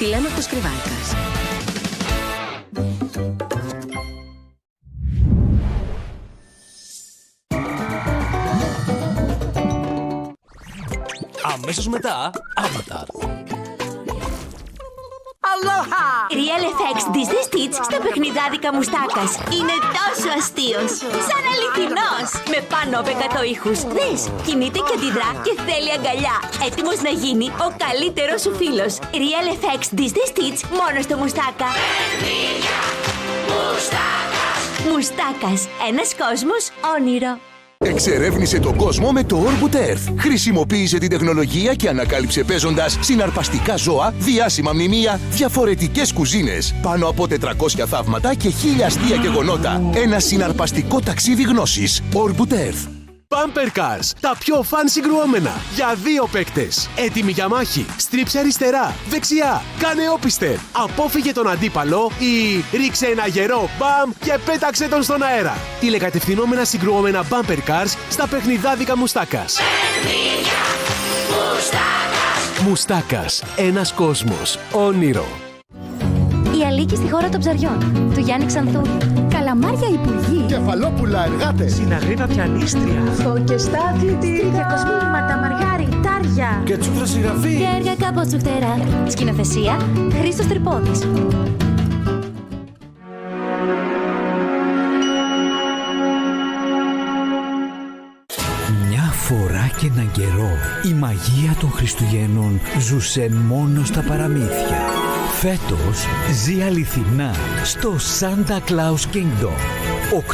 Τηλέμαχος Κρυβάρκας. Αμέσως μετά, Avatar. Aloha! Real FX Disney Stitch στο παιχνιδάδικα Μουστάκας. Είναι τόσο αστείος, σαν αληθινός. Με πάνω από 100 ήχους. Δες, κινείται και αντιδρά και θέλει αγκαλιά. Έτοιμος να γίνει ο καλύτερος σου φίλος. Real FX Disney Stitch μόνο στο Μουστάκα. Μουστάκας, ένας κόσμος όνειρο. Εξερεύνησε τον κόσμο με το Orbit Earth. Χρησιμοποίησε την τεχνολογία και ανακάλυψε παίζοντας συναρπαστικά ζώα, διάσημα μνημεία, διαφορετικές κουζίνες, πάνω από 400 θαύματα και 1000 αστεία γεγονότα. Ένα συναρπαστικό ταξίδι γνώσης. Orbit Earth. Bumper Cars, τα πιο φαν συγκρουόμενα, για 2 παίκτες. Έτοιμοι για μάχη, στρίψε αριστερά, δεξιά, κάνε όπιστερ, απόφυγε τον αντίπαλο ή ρίξε ένα γερό μπαμ και πέταξε τον στον αέρα. Τηλεκατευθυνόμενα συγκρουόμενα Bumper Cars στα παιχνιδάδικα Μουστάκας. Μουστάκας, ένας κόσμος, όνειρο. Η Αλίκη στη χώρα των ψαριών, του Γιάννη Ξανθούρη. Καλαμάρια υπουργοί. Κεφαλόπουλα εργάτες. Συναγρήνα πιανίστρια. Φωκεστά αθλητήρια. Κοσμήματα, μαργαριτάρια. Και τσούτρα συγγραφή. Και έργα κάπως τσουχτερά. Σκηνοθεσία, Χρήστος Τρυπόδης. Μια φορά και έναν καιρό, η μαγεία των Χριστουγέννων ζούσε μόνο στα παραμύθια. Φέτος ζει αληθινά στο Santa Claus Kingdom.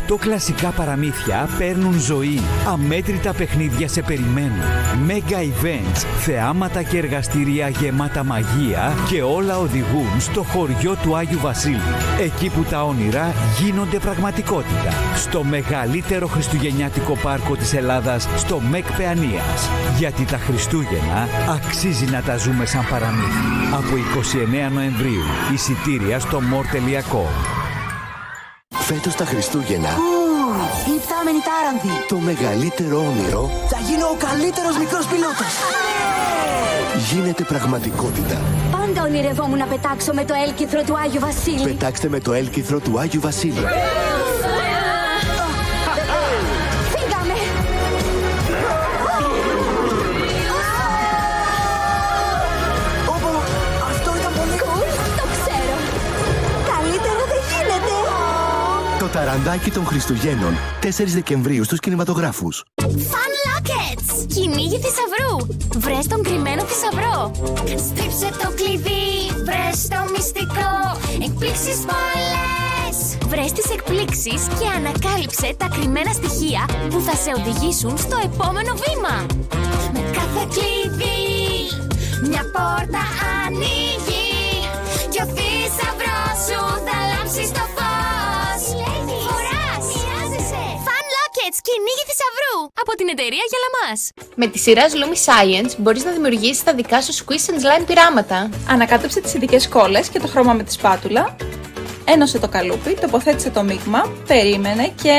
8 κλασικά παραμύθια παίρνουν ζωή. Αμέτρητα παιχνίδια σε περιμένουν. Mega events, θεάματα και εργαστήρια γεμάτα μαγεία και όλα οδηγούν στο χωριό του Άγιου Βασίλη. Εκεί που τα όνειρα γίνονται πραγματικότητα. Στο μεγαλύτερο χριστουγεννιάτικο πάρκο της Ελλάδας, στο ΜΕΚ Παιανίας. Γιατί τα Χριστούγεννα αξίζει να τα ζούμε σαν παραμύθι. Από 29 Νοεμβρίου, εισιτήρια στο more.com. Φέτος τα Χριστούγεννα, Η υπτάμενη τάρανθη. το μεγαλύτερο όνειρο Θα γίνω ο καλύτερος μικρός πιλότος. γίνεται πραγματικότητα. Πάντα ονειρευόμουν να πετάξω με το έλκυθρο του Άγιου Βασίλη. Πετάξτε με το έλκυθρο του Άγιου Βασίλη. Φύγαμε! Αυτό ήταν πολύ Κουλ, το ξέρω. Καλύτερο δεν γίνεται. Το ταραντάκι των Χριστουγέννων, 4 Δεκεμβρίου στους κινηματογράφους. Fun Lockets! Κυνήγι θησαυρού! Βρες τον κρυμμένο θησαυρό! Στρίψε το κλειδί! Βρες το μυστικό! Εκπλήξεις πολλές! Βρες τις εκπλήξεις και ανακάλυψε τα κρυμμένα στοιχεία που θα σε οδηγήσουν στο επόμενο βήμα! Με κάθε κλειδί μια πόρτα ανοίγει και ο θησαυρός σου θα λάμψει στο φως! Φοράς! Fun Lockets! Κυνήγι θησαυρού! Από την εταιρεία Γιαλαμάς. Με τη σειρά Lumi Science μπορείς να δημιουργήσεις τα δικά σου squish and slime πειράματα. Ανακάτεψε τις ειδικές κόλλες και το χρώμα με τη σπάτουλα. Ένωσε το καλούπι, τοποθέτησε το μείγμα, περίμενε και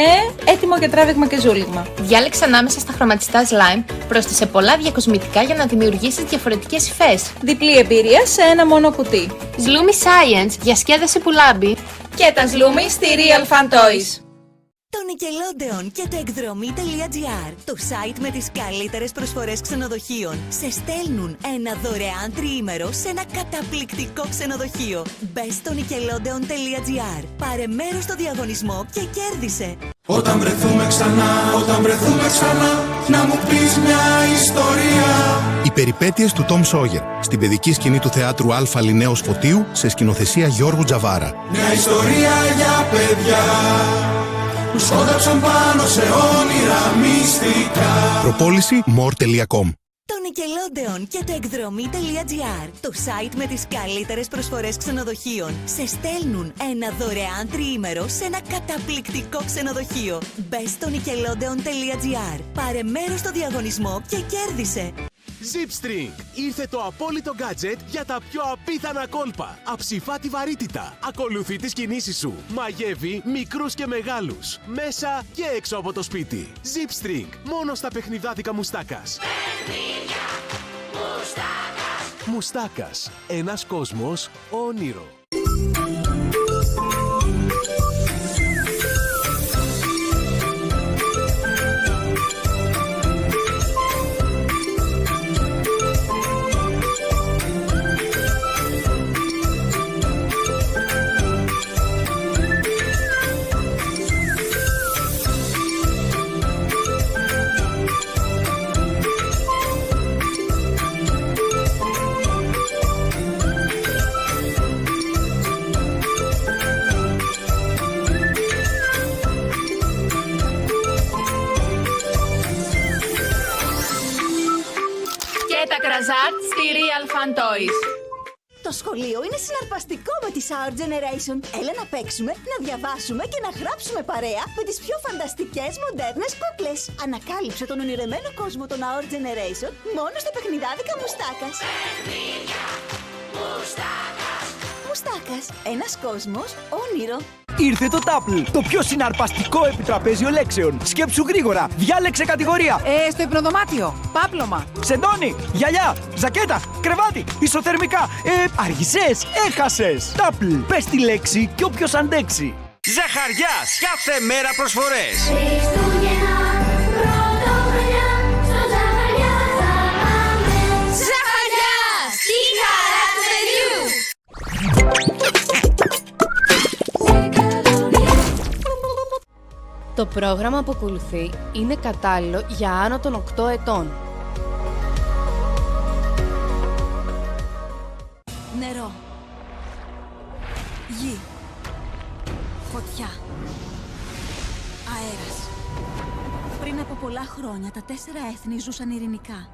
έτοιμο για τράβηγμα και ζούλιγμα. Διάλεξε ανάμεσα στα χρωματιστά slime, πρόσθεσε πολλά διακοσμητικά για να δημιουργήσεις διαφορετικές υφές. Διπλή εμπειρία σε ένα μόνο κουτί. Lumi Science, διασκέδασε που λάμπει. Και τα Lumi στη Real Fun Toys. Το Nickelodeon και το εκδρομή.gr, το site με τις καλύτερες προσφορές ξενοδοχείων, σε στέλνουν ένα δωρεάν τριήμερο σε ένα καταπληκτικό ξενοδοχείο. Μπες στο Nickelodeon.gr, πάρε μέρος στο διαγωνισμό και κέρδισε. Όταν βρεθούμε ξανά, να μου πεις μια ιστορία. Οι περιπέτειες του Τόμ Σόγερ, στην παιδική σκηνή του θεάτρου Αλφα Λινέως Φωτίου, σε σκηνοθεσία Γιώργου Τζαβάρα. Μια ιστορία για παιδιά που σκόνταψαν πάνω σε όνειρα μυστικά. Προπόληση more.com. Το Nickelodeon και το εκδρομή.gr, το site με τις καλύτερες προσφορές ξενοδοχείων, σε στέλνουν ένα δωρεάν τριήμερο σε ένα καταπληκτικό ξενοδοχείο. Μπες στο Nickelodeon.gr, πάρε μέρος στο διαγωνισμό και κέρδισε. Zipstring! Ήρθε το απόλυτο gadget για τα πιο απίθανα κόλπα. Αψηφά τη βαρύτητα. Ακολουθεί τις κινήσεις σου. Μαγεύει μικρούς και μεγάλους. Μέσα και έξω από το σπίτι. Zipstring! Μόνο στα παιχνιδάδικα Μουστάκας. Μουστάκας. Μουστάκας. Ένας κόσμος όνειρο. Στη Real Fun Toys. Το σχολείο είναι συναρπαστικό με τη Our Generation. Έλα να παίξουμε, να διαβάσουμε και να γράψουμε παρέα με τις πιο φανταστικές μοντέρνες κούκλες. Ανακάλυψε τον ονειρεμένο κόσμο των Our Generation μόνο στο παιχνιδάδικα Μουστάκας. Μουστάκας, ένας κόσμος όνειρο. Ήρθε το Τάπλ, το πιο συναρπαστικό επιτραπέζιο λέξεων. Σκέψου γρήγορα, διάλεξε κατηγορία. Στο υπνοδωμάτιο, πάπλωμα. Ξεντόνι, γυαλιά, ζακέτα, κρεβάτι, ισοθερμικά. Άργησες, έχασες. Τάπλ, πες τη λέξη και όποιος αντέξει. Ζαχαριάς, κάθε μέρα προσφορές. Χριστούγεννα, πρωτοχρονιά, στο Ζαχαριά θα πάμε. Ζαχαριάς, τη χαρά του παιδιού. Το πρόγραμμα που ακολουθεί είναι κατάλληλο για άνω των 8 ετών. Νερό. Γη. Φωτιά. Αέρας. Πριν από πολλά χρόνια τα 4 έθνη ζούσαν ειρηνικά.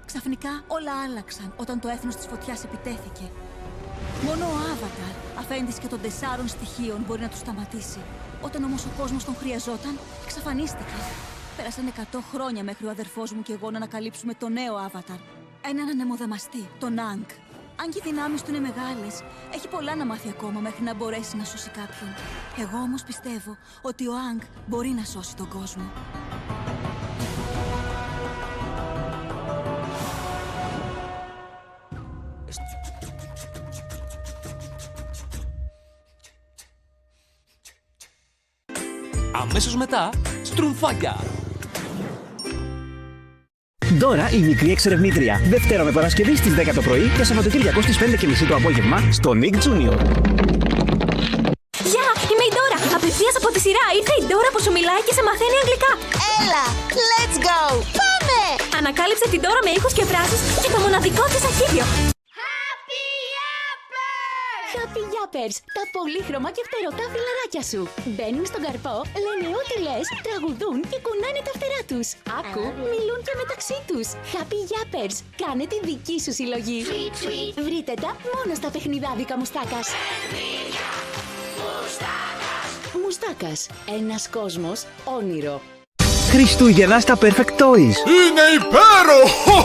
Ξαφνικά όλα άλλαξαν όταν το έθνος της φωτιάς επιτέθηκε. Μόνο ο Άβαταρ, αφέντης και των 4 στοιχείων, μπορεί να τους σταματήσει. Όταν όμως ο κόσμος τον χρειαζόταν, εξαφανίστηκε. Πέρασαν 100 χρόνια μέχρι ο αδερφός μου και εγώ να ανακαλύψουμε το νέο Άβαταρ. Έναν ανεμοδαμαστή, τον Άγκ. Αν και οι δυνάμεις του είναι μεγάλες, έχει πολλά να μάθει ακόμα μέχρι να μπορέσει να σώσει κάποιον. Εγώ όμως πιστεύω ότι ο Άγκ μπορεί να σώσει τον κόσμο. Αμέσως μετά, στρουμφάκια. Δώρα η μικρή εξερευνήτρια. Δευτέρα με Παρασκευή στις 10 το πρωί και Σαββατοκύριακο στις 5:30 το απόγευμα στο Nick Junior. Γεια, είμαι η Ντόρα. Απευθείας από τη σειρά ήρθε η Ντόρα που σου μιλάει και σε μαθαίνει αγγλικά. Έλα, let's go! Πάμε! Ανακάλυψε την Ντόρα με ήχους και φράσεις και το μοναδικό της αρχίδιο. Happy Yappers, τα πολύχρωμα και φτερωτά φιλαράκια σου. Μπαίνουν στον καρπό, λένε ό,τι λες, τραγουδούν και κουνάνε τα φτερά τους. Άκου, μιλούν και μεταξύ τους. Happy Yappers, κάνε τη δική σου συλλογή. Βρείτε τα μόνο στα παιχνιδάδικα Μουστάκας. Μουστάκας, ένας κόσμος όνειρο. Χριστούγεννα στα Perfect Toys. Είναι υπέροχο!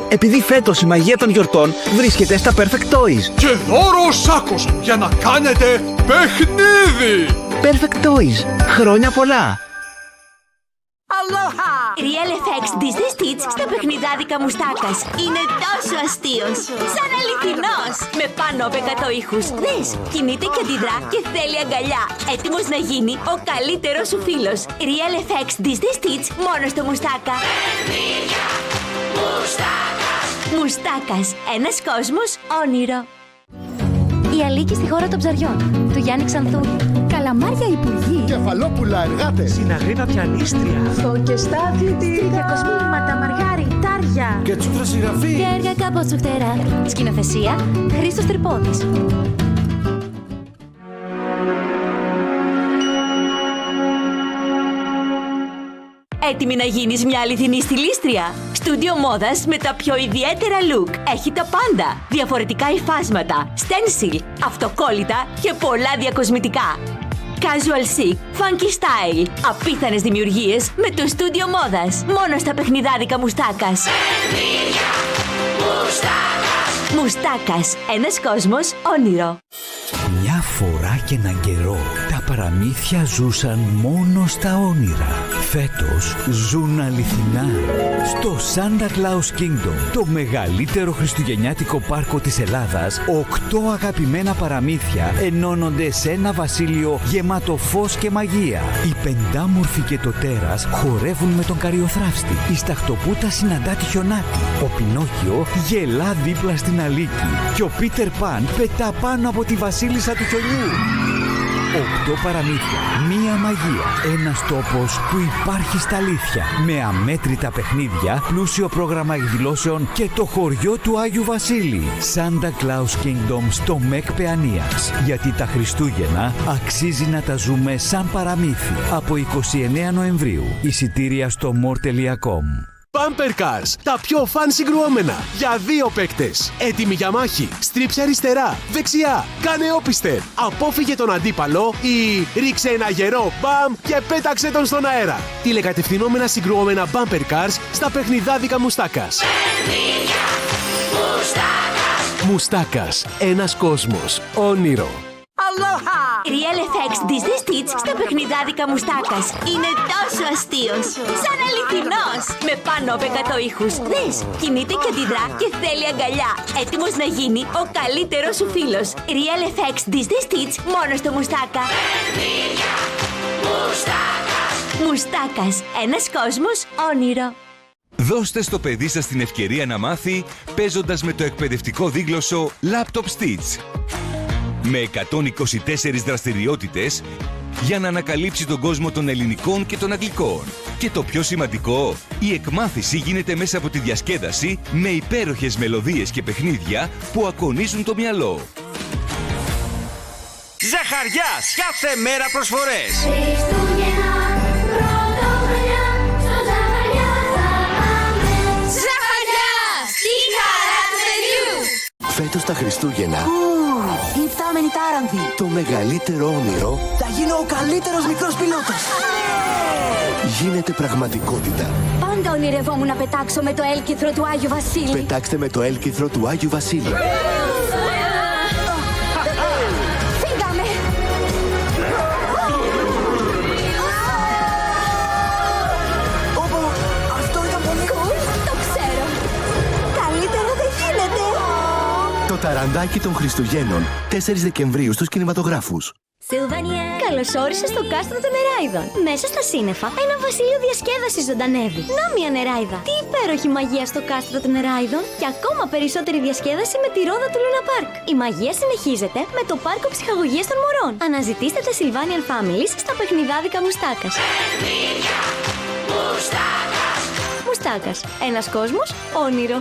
Επειδή φέτος η μαγεία των γιορτών βρίσκεται στα Perfect Toys. Και δώρο σάκος για να κάνετε παιχνίδι! Perfect Toys. Χρόνια πολλά! Αλόχα! Real FX Disney Stitch στα παιχνιδάδικα Μουστάκας. Είναι τόσο αστείος, σαν αληθινός. Με πάνω από 100 ήχους. Δες, κινείται και αντιδρά και θέλει αγκαλιά. Έτοιμος να γίνει ο καλύτερος σου φίλος. Real FX Disney Stitch μόνο στο Μουστάκα. Μουστάκας, ένας κόσμος όνειρο. Η Αλίκη στη χώρα των ψαριών, του Γιάννη Ξανθούλη. Καλαμάρια υπουργοί. Κεφαλόπουλα εργάτες. Συναγρήνα πιανίστρια. Φωκεστά αθλητήρια. Διακοσμήματα, μαργάρι, τάρια. Και τσούφρα συγγραφή. Και έργα κάπως σου φτερά. Σκηνοθεσία, Χρήστος Τρυπόδης. Έτοιμη να γίνεις μια αληθινή στιλίστρια. Στούντιο μόδας με τα πιο ιδιαίτερα look. Έχει τα πάντα. Διαφορετικά υφάσματα, stencil, αυτοκόλλητα και πολλά διακοσμητικά. Casual chic, funky style. Απίθανες δημιουργίες με το στούντιο μόδας. Μόνο στα παιχνιδάδικα Μουστάκας. Μουστάκας. Ένας κόσμος όνειρο. Μια Μια φορά και έναν καιρό τα παραμύθια ζούσαν μόνο στα όνειρα. Φέτος ζουν αληθινά στο Santa Claus Kingdom, το μεγαλύτερο χριστουγεννιάτικο πάρκο της Ελλάδας. 8 αγαπημένα παραμύθια ενώνονται σε ένα βασίλειο γεμάτο φως και μαγεία. Οι πεντάμορφοι και το τέρας χορεύουν με τον Καριοθράφστη. Η Σταχτοπούτα συναντά τη Χιονάτη. Ο Πινόκιο γελά δίπλα στην Αλίκη. Και ο Πίτερ Παν πετά πάνω από τη βασίλισσα του χιονιού. 8 παραμύθια, μία μαγεία, ένας τόπος που υπάρχει στα αλήθεια. Με αμέτρητα παιχνίδια, πλούσιο πρόγραμμα εκδηλώσεων και το χωριό του Άγιου Βασίλη. Santa Claus Kingdom στο ΜΕΚ Παιανίας. Γιατί τα Χριστούγεννα αξίζει να τα ζούμε σαν παραμύθι. Από 29 Νοεμβρίου. Εισιτήρια στο more.com. Bumper Cars, τα πιο φαν συγκρουόμενα, για 2 παίκτες. Έτοιμοι για μάχη, στρίψε αριστερά, δεξιά, κάνε όπιστερ, απόφυγε τον αντίπαλο ή ρίξε ένα γερό μπαμ και πέταξε τον στον αέρα. Τηλεκατευθυνόμενα συγκρουόμενα Bumper Cars στα παιχνιδάδικα Μουστάκας. Μουστάκας, ένας κόσμος, όνειρο. Αλόχα! Real FX Disney Stitch στα παιχνιδάδικα Μουστάκας. Είναι τόσο αστείος, σαν αληθινός. Με πάνω από 100 ήχους. Δες, κινείται και αντιδρά και θέλει αγκαλιά. Έτοιμος να γίνει ο καλύτερος σου φίλος. Real FX Disney Stitch μόνο στο Μουστάκα. Μουστάκας, ένας κόσμος, όνειρο. Δώστε στο παιδί σας την ευκαιρία να μάθει παίζοντας με το εκπαιδευτικό δίγλωσσο Laptop Stitch. Με 124 δραστηριότητες για να ανακαλύψει τον κόσμο των ελληνικών και των αγγλικών. Και το πιο σημαντικό, η εκμάθηση γίνεται μέσα από τη διασκέδαση με υπέροχες μελωδίες και παιχνίδια που ακονίζουν το μυαλό. Ζαχαριάς, κάθε μέρα προσφορές. Ζαχαριάς, τη χαρά του παιδιού. Φέτος τα Χριστούγεννα, Λιπτάμενη τάρανθη. το μεγαλύτερο όνειρο Θα γίνω ο καλύτερος μικρός πιλότος. γίνεται πραγματικότητα. Πάντα ονειρευόμουν να πετάξω με το έλκυθρο του Άγιου Βασίλη. Πετάξτε με το έλκυθρο του Άγιου Βασίλη. Φύγαμε! Αυτό ήταν πολύ Κουλ, το ξέρω. Καλύτερο δεν γίνεται. Το ταραντάκι των Χριστουγέννων, 4 Δεκεμβρίου στους κινηματογράφους. Σιλβανιέ! Καλώς όρισες στο κάστρο των Νεράιδων. Μέσα στα σύννεφα, ένα βασίλειο διασκέδασης ζωντανεύει. Να μια νεράιδα! Τι υπέροχη μαγεία στο κάστρο των Νεράιδων και ακόμα περισσότερη διασκέδαση με τη ρόδα του Luna Park. Η μαγεία συνεχίζεται με το πάρκο ψυχαγωγίας των μωρών. Αναζητήστε τα Sylvanian Families στα παιχνιδάδικα Μουστάκας. Μουστάκας. Ένας κόσμος, όνειρο.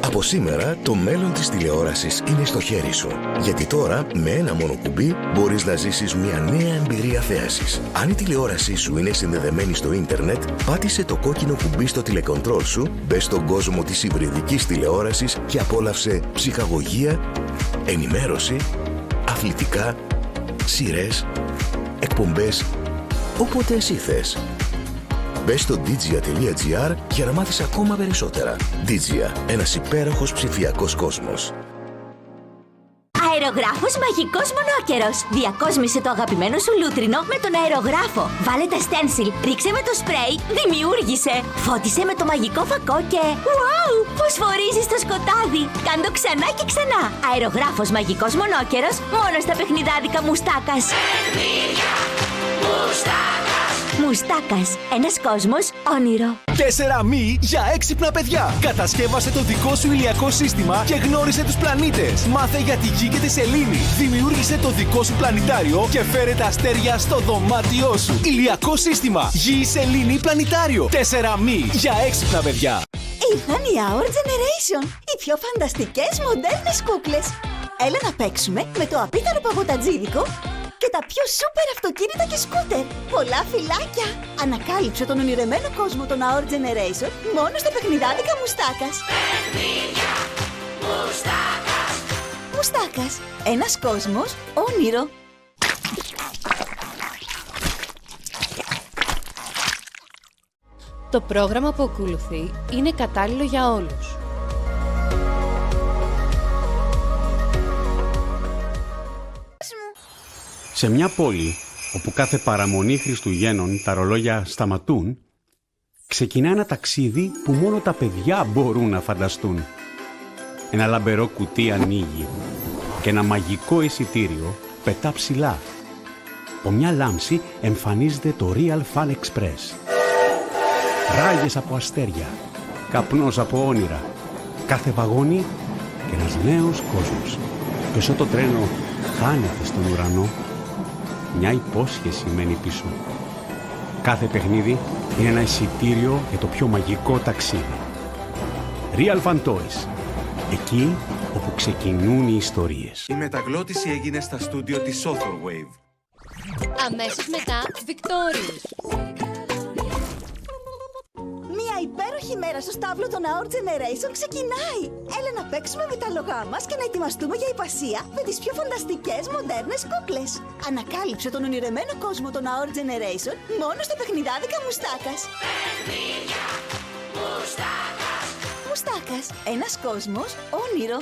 Από σήμερα, το μέλλον της τηλεόρασης είναι στο χέρι σου. Γιατί τώρα, με ένα μόνο κουμπί, μπορείς να ζήσεις μια νέα εμπειρία θέασης. Αν η τηλεόρασή σου είναι συνδεδεμένη στο ίντερνετ, πάτησε το κόκκινο κουμπί στο τηλεκοντρόλ σου, μπες στον κόσμο της υβριδικής τηλεόρασης και απόλαυσε ψυχαγωγία, ενημέρωση, αθλητικά, σειρές, εκπομπές, όποτε εσύ θες. Μπες στο digia.gr για να μάθεις ακόμα περισσότερα. Digia, ένας υπέροχος ψηφιακός κόσμος. Αερογράφος μαγικός μονόκερος. Διακόσμησε το αγαπημένο σου λούτρινο με τον αερογράφο. Βάλε τα στένσιλ, ρίξε με το σπρέι, δημιούργησε. Φώτισε με το μαγικό φακό και... Wow! Φωσφορίζει στο σκοτάδι. Κάντο ξανά και ξανά. Αερογράφος μαγικός μονόκερος μόνο στα παιχνιδάδικα Μουστάκας. Μουστάκας, ένας κόσμος, όνειρο. 4 μη για έξυπνα παιδιά. Κατασκεύασε το δικό σου ηλιακό σύστημα και γνώρισε τους πλανήτες. Μάθε για τη γη και τη σελήνη. Δημιούργησε το δικό σου πλανητάριο και φέρε τα αστέρια στο δωμάτιό σου. Ηλιακό σύστημα. Γη, σελήνη, πλανητάριο. 4 μη για έξυπνα παιδιά. Ήρθαν οι Our Generation, οι πιο φανταστικές μοντέρνες κούκλες. Έλα να παίξουμε με το απίθανο παγωτατζίδικο και τα πιο σούπερ αυτοκίνητα και σκούτερ. Πολλά φιλάκια! Ανακάλυψε τον ονειρεμένο κόσμο των Our Generation μόνο στα παιχνιδάδικα Μουστάκας. Μουστάκας. Ένας κόσμος, όνειρο. Το πρόγραμμα που ακολουθεί είναι κατάλληλο για όλους. Σε μια πόλη όπου κάθε παραμονή Χριστουγέννων τα ρολόγια σταματούν, ξεκινά ένα ταξίδι που μόνο τα παιδιά μπορούν να φανταστούν. Ένα λαμπερό κουτί ανοίγει και ένα μαγικό εισιτήριο πετά ψηλά. Από μια λάμψη εμφανίζεται το Real Fun Express. Ράγες από αστέρια, καπνός από όνειρα, κάθε βαγόνι και ένας νέος κόσμος. Και όσο το τρένο χάνεται στον ουρανό, μια υπόσχεση μένει πίσω. Κάθε παιχνίδι είναι ένα εισιτήριο για το πιο μαγικό ταξίδι. Real Fun Toys. Εκεί όπου ξεκινούν οι ιστορίες. Η μεταγλώτηση έγινε στα στούντιο της Author Wave. Αμέσως μετά, Victorious. Μια υπέροχη μέρα στο στάβλο των Our Generation ξεκινάει! Έλα να παίξουμε με τα λογά μας και να ετοιμαστούμε για υπασία με τις πιο φανταστικές μοντέρνες κούκλες. Ανακάλυψε τον ονειρεμένο κόσμο των Our Generation μόνο στο παιχνιδάδικα Μουστάκας. Παιχνίδια Μουστάκας. Μουστάκας, ένας κόσμος, όνειρο.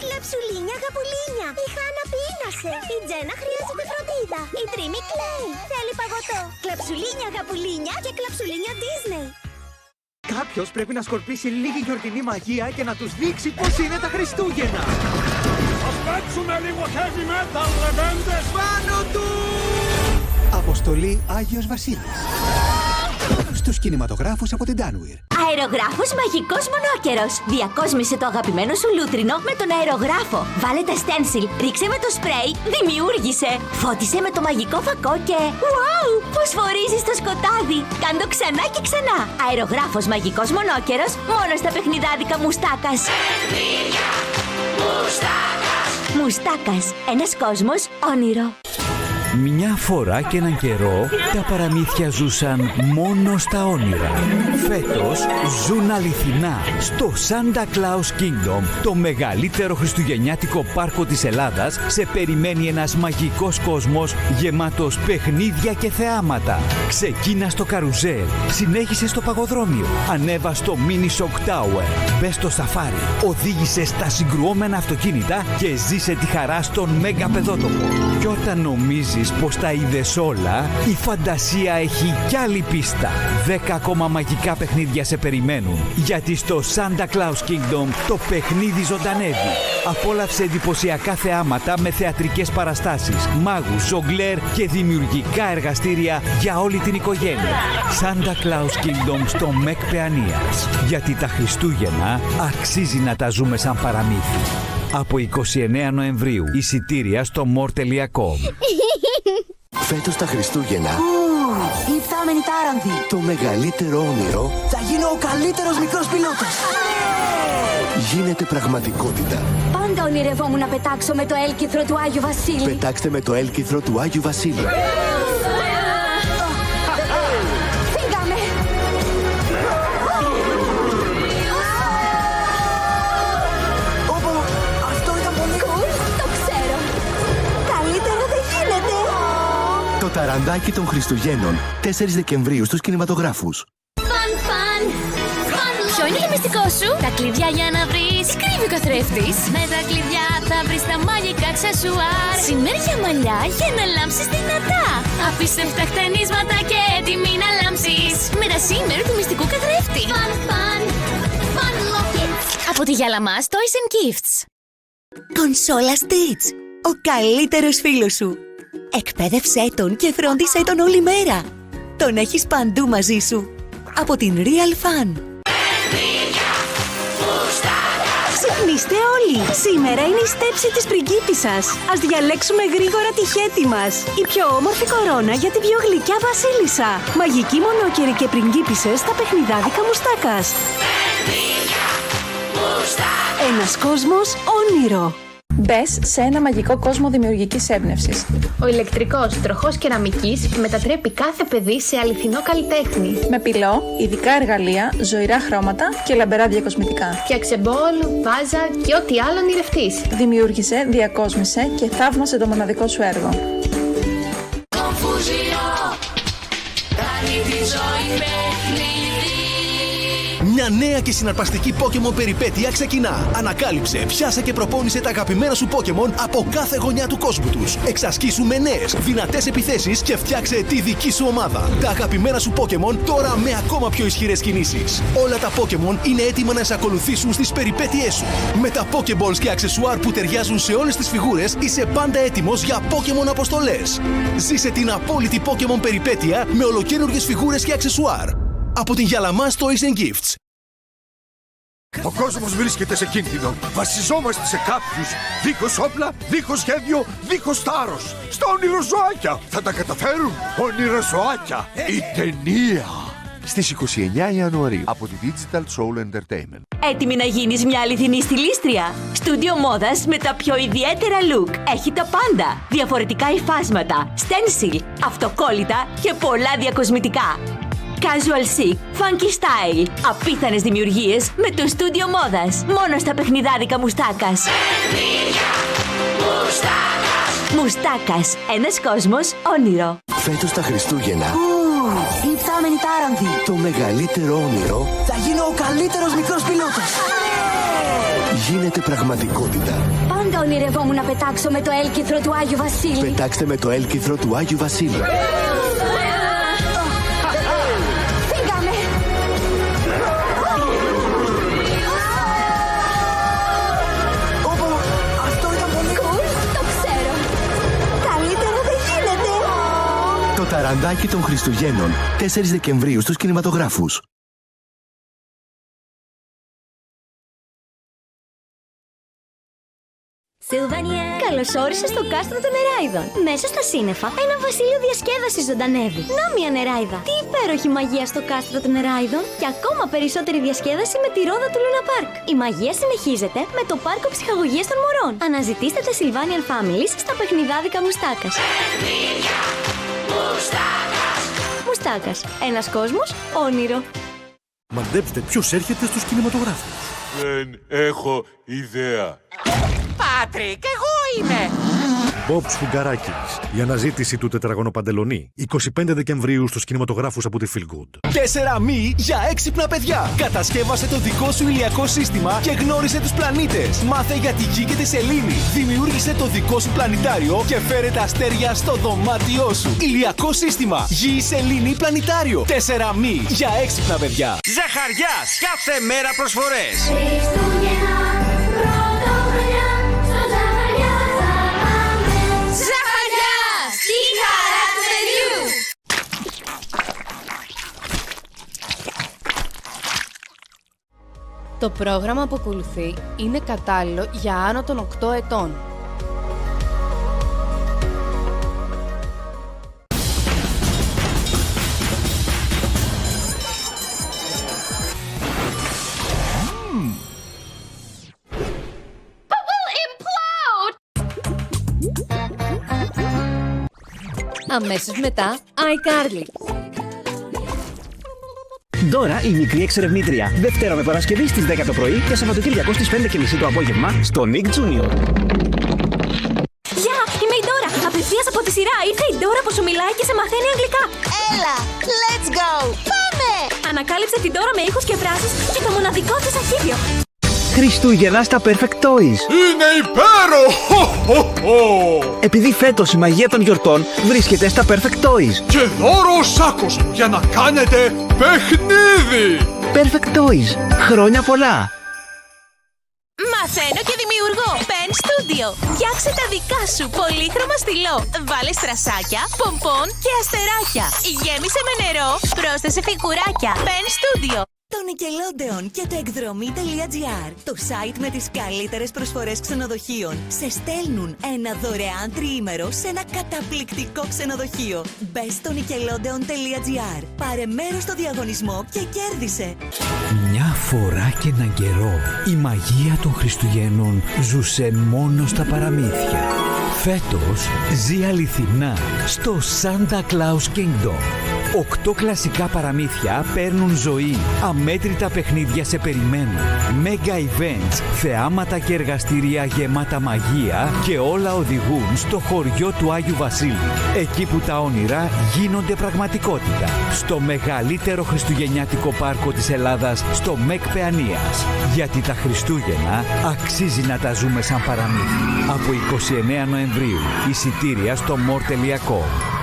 Κλαψουλίνια, γαπουλίνια. Η Χάνα πείνασε. Η Τζένα χρειάζεται φροντίδα. Η Τρίμη κλαίει. Θέλει παγωτό. Κλαψουλίνια, γαπουλίνια και κλαψουλίνια Disney. Κάποιος πρέπει να σκορπίσει λίγη γιορτινή μαγεία και να τους δείξει πώς είναι τα Χριστούγεννα. Ας παίξουμε λίγο heavy metal, λεβέντες. Πάνω του! Αποστολή Άγιος Βασίλης. Στους κινηματογράφους από την Danwir. Αερογράφος μαγικός μονόκερος. Διακόσμησε το αγαπημένο σου λούτρινο με τον αερογράφο. Βάλε τα στένσιλ, ρίξε με το σπρέι, δημιούργησε. Φώτισε με το μαγικό φακό και... Wow! Φωσφορίζει στο σκοτάδι. Κάντο ξανά και ξανά. Αερογράφος μαγικός μονόκερος μόνο στα παιχνιδάδικα Μουστάκας. Παιχνίδια Μουστάκας. Μουστάκας. Ένας κόσμος, όνειρο. Μια φορά και έναν καιρό τα παραμύθια ζούσαν μόνο στα όνειρα. Φέτος ζουν αληθινά στο Santa Claus Kingdom, το μεγαλύτερο χριστουγεννιάτικο πάρκο της Ελλάδας. Σε περιμένει ένας μαγικός κόσμος γεμάτος παιχνίδια και θεάματα. Ξεκίνα στο καρουζέλ, συνέχισε στο παγοδρόμιο, ανέβα στο Mini Shock Tower, μπες στο σαφάρι, οδήγησε στα συγκρουόμενα αυτοκίνητα και ζήσε τη χαρά στον μέγα παιδότοπο. Κι όταν νομίζεις πως τα είδες όλα, η φαντασία έχει κι άλλη πίστα. 10 ακόμα μαγικά παιχνίδια σε περιμένουν, γιατί στο Santa Claus Kingdom το παιχνίδι ζωντανεύει. Απόλαυσε εντυπωσιακά θεάματα με θεατρικές παραστάσεις, μάγους, ζογκλέρ και δημιουργικά εργαστήρια για όλη την οικογένεια. Santa Claus Kingdom στο ΜΕΚ Παιανίας. Γιατί τα Χριστούγεννα αξίζει να τα ζούμε σαν παραμύθι. Από 29 Νοεμβρίου, εισιτήρια στο more.com. Φέτος τα Χριστούγεννα. Υπτάμενη τάρανθη. Το μεγαλύτερο όνειρο. Θα γίνω ο καλύτερος μικρός πιλότος. Γίνεται πραγματικότητα. Πάντα ονειρευόμουν να πετάξω με το έλκυθρο του Άγιου Βασίλη. Πετάξτε με το έλκυθρο του Άγιου Βασίλη. Φύγαμε! Αυτό ήταν πολύ cool. Το ξέρω. Καλύτερο δεν γίνεται. Το ταραντάκι των Χριστουγέννων, 4 Δεκεμβρίου στους κινηματογράφους. Ποιο είναι το μυστικό σου? Τα κλειδιά για να βρεις. Τι κρύβει ο καθρέφτης? Με τα κλειδιά θα βρεις τα μαγικά αξεσουάρ. Συνέργεια μαλλιά για να λάμψεις δυνατά. Απίστευτα χτενίσματα και έτοιμη να λάμψεις. Με τα σήμερα του μυστικού καθρέφτη. Fun Lockets. Από τη Γιαλαμάς Toys and Gifts. Κονσόλα Stitch. Ο καλύτερος φίλος σου. Εκπαίδευσέ τον και φρόντισέ τον όλη μέρα. Τον έχεις παντού μαζί σου. Από την Real Fun. Ξυπνήστε όλοι! Σήμερα είναι η στέψη της πριγκίπισσας. Ας διαλέξουμε γρήγορα τη χέτη μας. Η πιο όμορφη κορώνα για την πιο γλυκιά βασίλισσα. Μαγική μονόκερη και πριγκίπισσες στα παιχνιδάδικα Μουστάκας. Ένας κόσμος όνειρο. Μπες σε ένα μαγικό κόσμο δημιουργικής έμπνευσης. Ο ηλεκτρικός τροχός κεραμικής μετατρέπει κάθε παιδί σε αληθινό καλλιτέχνη. Με πυλό, ειδικά εργαλεία, ζωηρά χρώματα και λαμπερά διακοσμητικά. Φτιάξε μπολ, βάζα και ό,τι άλλο ονειρευτείς. Δημιούργησε, διακόσμησε και θαύμασε το μοναδικό σου έργο. Κάνει τη ζωή παιχνίδι. Μια Μια νέα και συναρπαστική Pokémon περιπέτεια ξεκινά. Ανακάλυψε, πιάσε και προπόνησε τα αγαπημένα σου Pokémon από κάθε γωνιά του κόσμου τους. Εξασκήσου με νέες, δυνατές επιθέσεις και φτιάξε τη δική σου ομάδα. Τα αγαπημένα σου Pokémon τώρα με ακόμα πιο ισχυρές κινήσεις. Όλα τα Pokémon είναι έτοιμα να σε ακολουθήσουν στις περιπέτειές σου. Με τα Pokéballs και αξεσουάρ που ταιριάζουν σε όλες τις φιγούρες, είσαι πάντα έτοιμος για Pokémon αποστολές. Ζήσε την απόλυτη Pokémon περιπέτεια με ολοκαίνουργιες φιγούρες και αξεσουάρ. Από την Γιαλαμά Toys & Gifts. Ο κόσμος βρίσκεται σε κίνδυνο. Βασιζόμαστε σε κάποιους. Δίχως όπλα, δίχως σχέδιο, δίχως θάρρος. Στα ονειροζωάκια. Θα τα καταφέρουν. Ονειροζωάκια. Η ταινία. Στις 29 Ιανουαρίου από τη Digital Soul Entertainment. Έτοιμη να γίνεις μια αληθινή στιλίστρια. Στούντιο μόδας με τα πιο ιδιαίτερα look. Έχει τα πάντα. Διαφορετικά υφάσματα, stencil, αυτοκόλλητα και πολλά διακοσμητικά. Casual chic, funky style. Απίθανες δημιουργίες με το στούντιο μόδας. Μόνο στα παιχνιδάδικα Μουστάκας. Μουστάκας. Ένας κόσμος όνειρο. Φέτος τα Χριστούγεννα. Οι υπτάμενοι τάρανθοι. Το μεγαλύτερο όνειρο Θα γίνω ο καλύτερος μικρός πιλότος. γίνεται πραγματικότητα. Πάντα ονειρευόμουν να πετάξω με το έλκυθρο του Άγιου Βασίλη. Πετάξτε με το έλκυθρο του Άγιου Βασίλη. Φύγαμε! Αυτό ήταν πολύ cool. Το ξέρω. Καλύτερο δεν γίνεται. Το ταραντάκι των Χριστουγέννων, 4 Δεκεμβρίου στους κινηματογράφους. Σιλβανιέ! Καλώς όρισες στο κάστρο των Νεράιδων. Μέσα στα σύννεφα, ένα βασίλειο διασκέδασης ζωντανεύει. Να μια νεράιδα! Τι υπέροχη μαγεία στο κάστρο των Νεράιδων και ακόμα περισσότερη διασκέδαση με τη ρόδα του Λούνα Πάρκ. Η μαγεία συνεχίζεται με το πάρκο ψυχαγωγίας των μωρών. Αναζητήστε τα Sylvanian Families στα παιχνιδάδικα Μουστάκας. Μουστάκας. Ένας κόσμος, όνειρο. Μαντέψτε ποιος έρχεται στους κινηματογράφους. Δεν έχω ιδέα. Πάτρικ, εγώ είμαι! Μπομπ Σφουγγαράκης. Η αναζήτηση του τετραγωνοπαντελονί. 25 Δεκεμβρίου στους κινηματογράφους από τη Feel Good. 4 μη για έξυπνα παιδιά. Κατασκεύασε το δικό σου ηλιακό σύστημα και γνώρισε τους πλανήτες. Μάθε για τη Γη και τη Σελήνη. Δημιούργησε το δικό σου πλανητάριο και φέρε τα αστέρια στο δωμάτιό σου. Ηλιακό σύστημα. Γη, Σελήνη, πλανητάριο. 4 μη για έξυπνα παιδιά. Ζαχαριάς, κάθε μέρα προσφορές. Το πρόγραμμα που ακολουθεί είναι κατάλληλο για άνω των 8 ετών. Αμέσως μετά, iCarly. Δώρα η μικρή εξερευνήτρια. Δευτέρα με Παρασκευή στις 10 το πρωί και Σαββατοκύριακο στις 5:30 το απόγευμα στο Nick Junior. Γεια, είμαι η Ντόρα. Απευθείας από τη σειρά ήρθε η Ντόρα που σου μιλάει και σε μαθαίνει αγγλικά. Έλα, let's go! Πάμε! Ανακάλυψε την Ντόρα με ήχους και φράσεις και το μοναδικό της αρχίδιο. Χριστούγεννα στα Perfect Toys. Είναι υπέροχο! Επειδή φέτος η μαγεία των γιορτών βρίσκεται στα Perfect Toys. Και δώρο σάκος για να κάνετε παιχνίδι! Perfect Toys. Χρόνια πολλά! Μαθαίνω και δημιουργώ. Pen Studio. Φτιάξε τα δικά σου πολύχρωμα στυλό. Βάλε στρασάκια, πομπόν και αστεράκια. Γέμισε με νερό. Πρόσθεσε φιγουράκια. Pen Studio. Το Nickelodeon και το εκδρομή.gr, το site με τις καλύτερες προσφορές ξενοδοχείων, σε στέλνουν ένα δωρεάν τριήμερο σε ένα καταπληκτικό ξενοδοχείο. Μπες στο Nickelodeon.gr, πάρε μέρος στο διαγωνισμό και κέρδισε. Μια φορά και έναν καιρό, η μαγεία των Χριστουγέννων ζούσε μόνο στα παραμύθια. Φέτος ζει αληθινά στο Santa Claus Kingdom. 8 κλασικά παραμύθια παίρνουν ζωή. Αμέτρητα παιχνίδια σε περιμένουν. Mega events, θεάματα και εργαστήρια γεμάτα μαγεία και όλα οδηγούν στο χωριό του Άγιου Βασίλη. Εκεί που τα όνειρα γίνονται πραγματικότητα. Στο μεγαλύτερο χριστουγεννιάτικο πάρκο της Ελλάδας, στο ΜΕΚ Παιανίας. Γιατί τα Χριστούγεννα αξίζει να τα ζούμε σαν παραμύθι. Από 29 Νοεμβρίου, εισιτήρια στο more.com.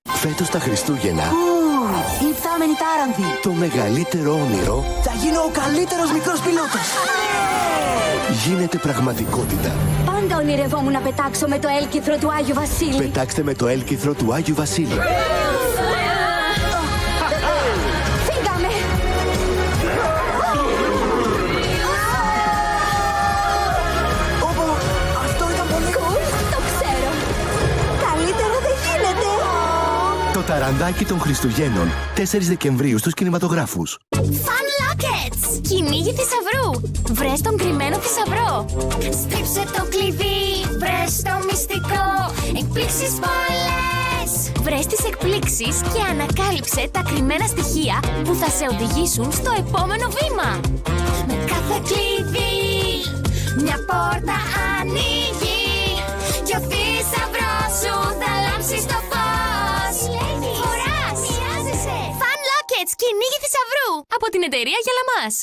Φέτος τα Χριστούγεννα. Οι υπτάμενοι τάρανδοι. Το μεγαλύτερο όνειρο Θα γίνω ο καλύτερος μικρός πιλότος. γίνεται πραγματικότητα. Πάντα ονειρευόμουν να πετάξω με το έλκυθρο του Άγιου Βασίλη. Πετάξτε με το έλκυθρο του Άγιου Βασίλη. Φύγαμε! Αυτό ήταν πολύ cool. Το ξέρω. Καλύτερα δεν γίνεται. Το ταραντάκι των Χριστουγέννων, 4 Δεκεμβρίου στους κινηματογράφους. Fun Lockets! Κυνήγι θησαυρού! Βρες τον κρυμμένο θησαυρό! Στρίψε το κλειδί! Βρες το μυστικό! Εκπλήξεις πολλές! Βρες τις εκπλήξεις και ανακάλυψε τα κρυμμένα στοιχεία που θα σε οδηγήσουν στο επόμενο βήμα! Με κάθε κλειδί μια πόρτα ανοίγει και ο θησαυρός σου θα λάμψει στο φως! Χωράς! Μοιάζεσαι! Fun Lockets! Κυνήγι θησαυρού! Από την εταιρεία Γιαλαμάς!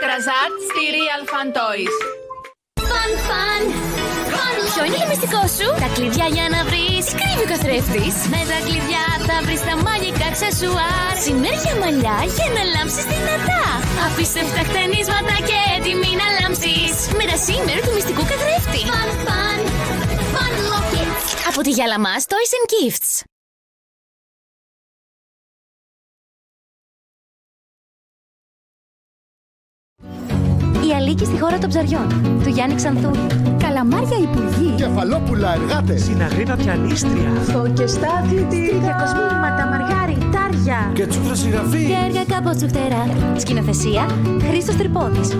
Κραζάτ στη Real Fun Toys. Fun, fun, fun. Ποιο είναι το μυστικό σου? Τα κλειδιά για να βρεις. Τι κρύβει ο καθρέφτης? Με τα κλειδιά θα βρεις τα μαγικά αξεσουάρ. Συνέργεια μαλλιά για να λάμψεις δυνατά. Απίστευτα χτενίσματα και έτοιμη να λάμψεις. Με τα σήμερα του μυστικού καθρέφτη. Fun, fun, fun lockets. Από τη Γιαλαμάς Toys and Gifts. Η Αλίκη στη χώρα των ψαριών, του Γιάννη Ξανθούλη. Καλαμάρια υπουργοί. Κεφαλόπουλα εργάτες. Συναγρήπα πιανίστρια. Φωκεστά αθλητήρια. Κοσμήρηματα, μαργάρι, τάρια. Και τσούτρα συγγραφή. Και έργα κάπως τσουχτερά. Σκηνοθεσία Χρήστος Τρυπόδης.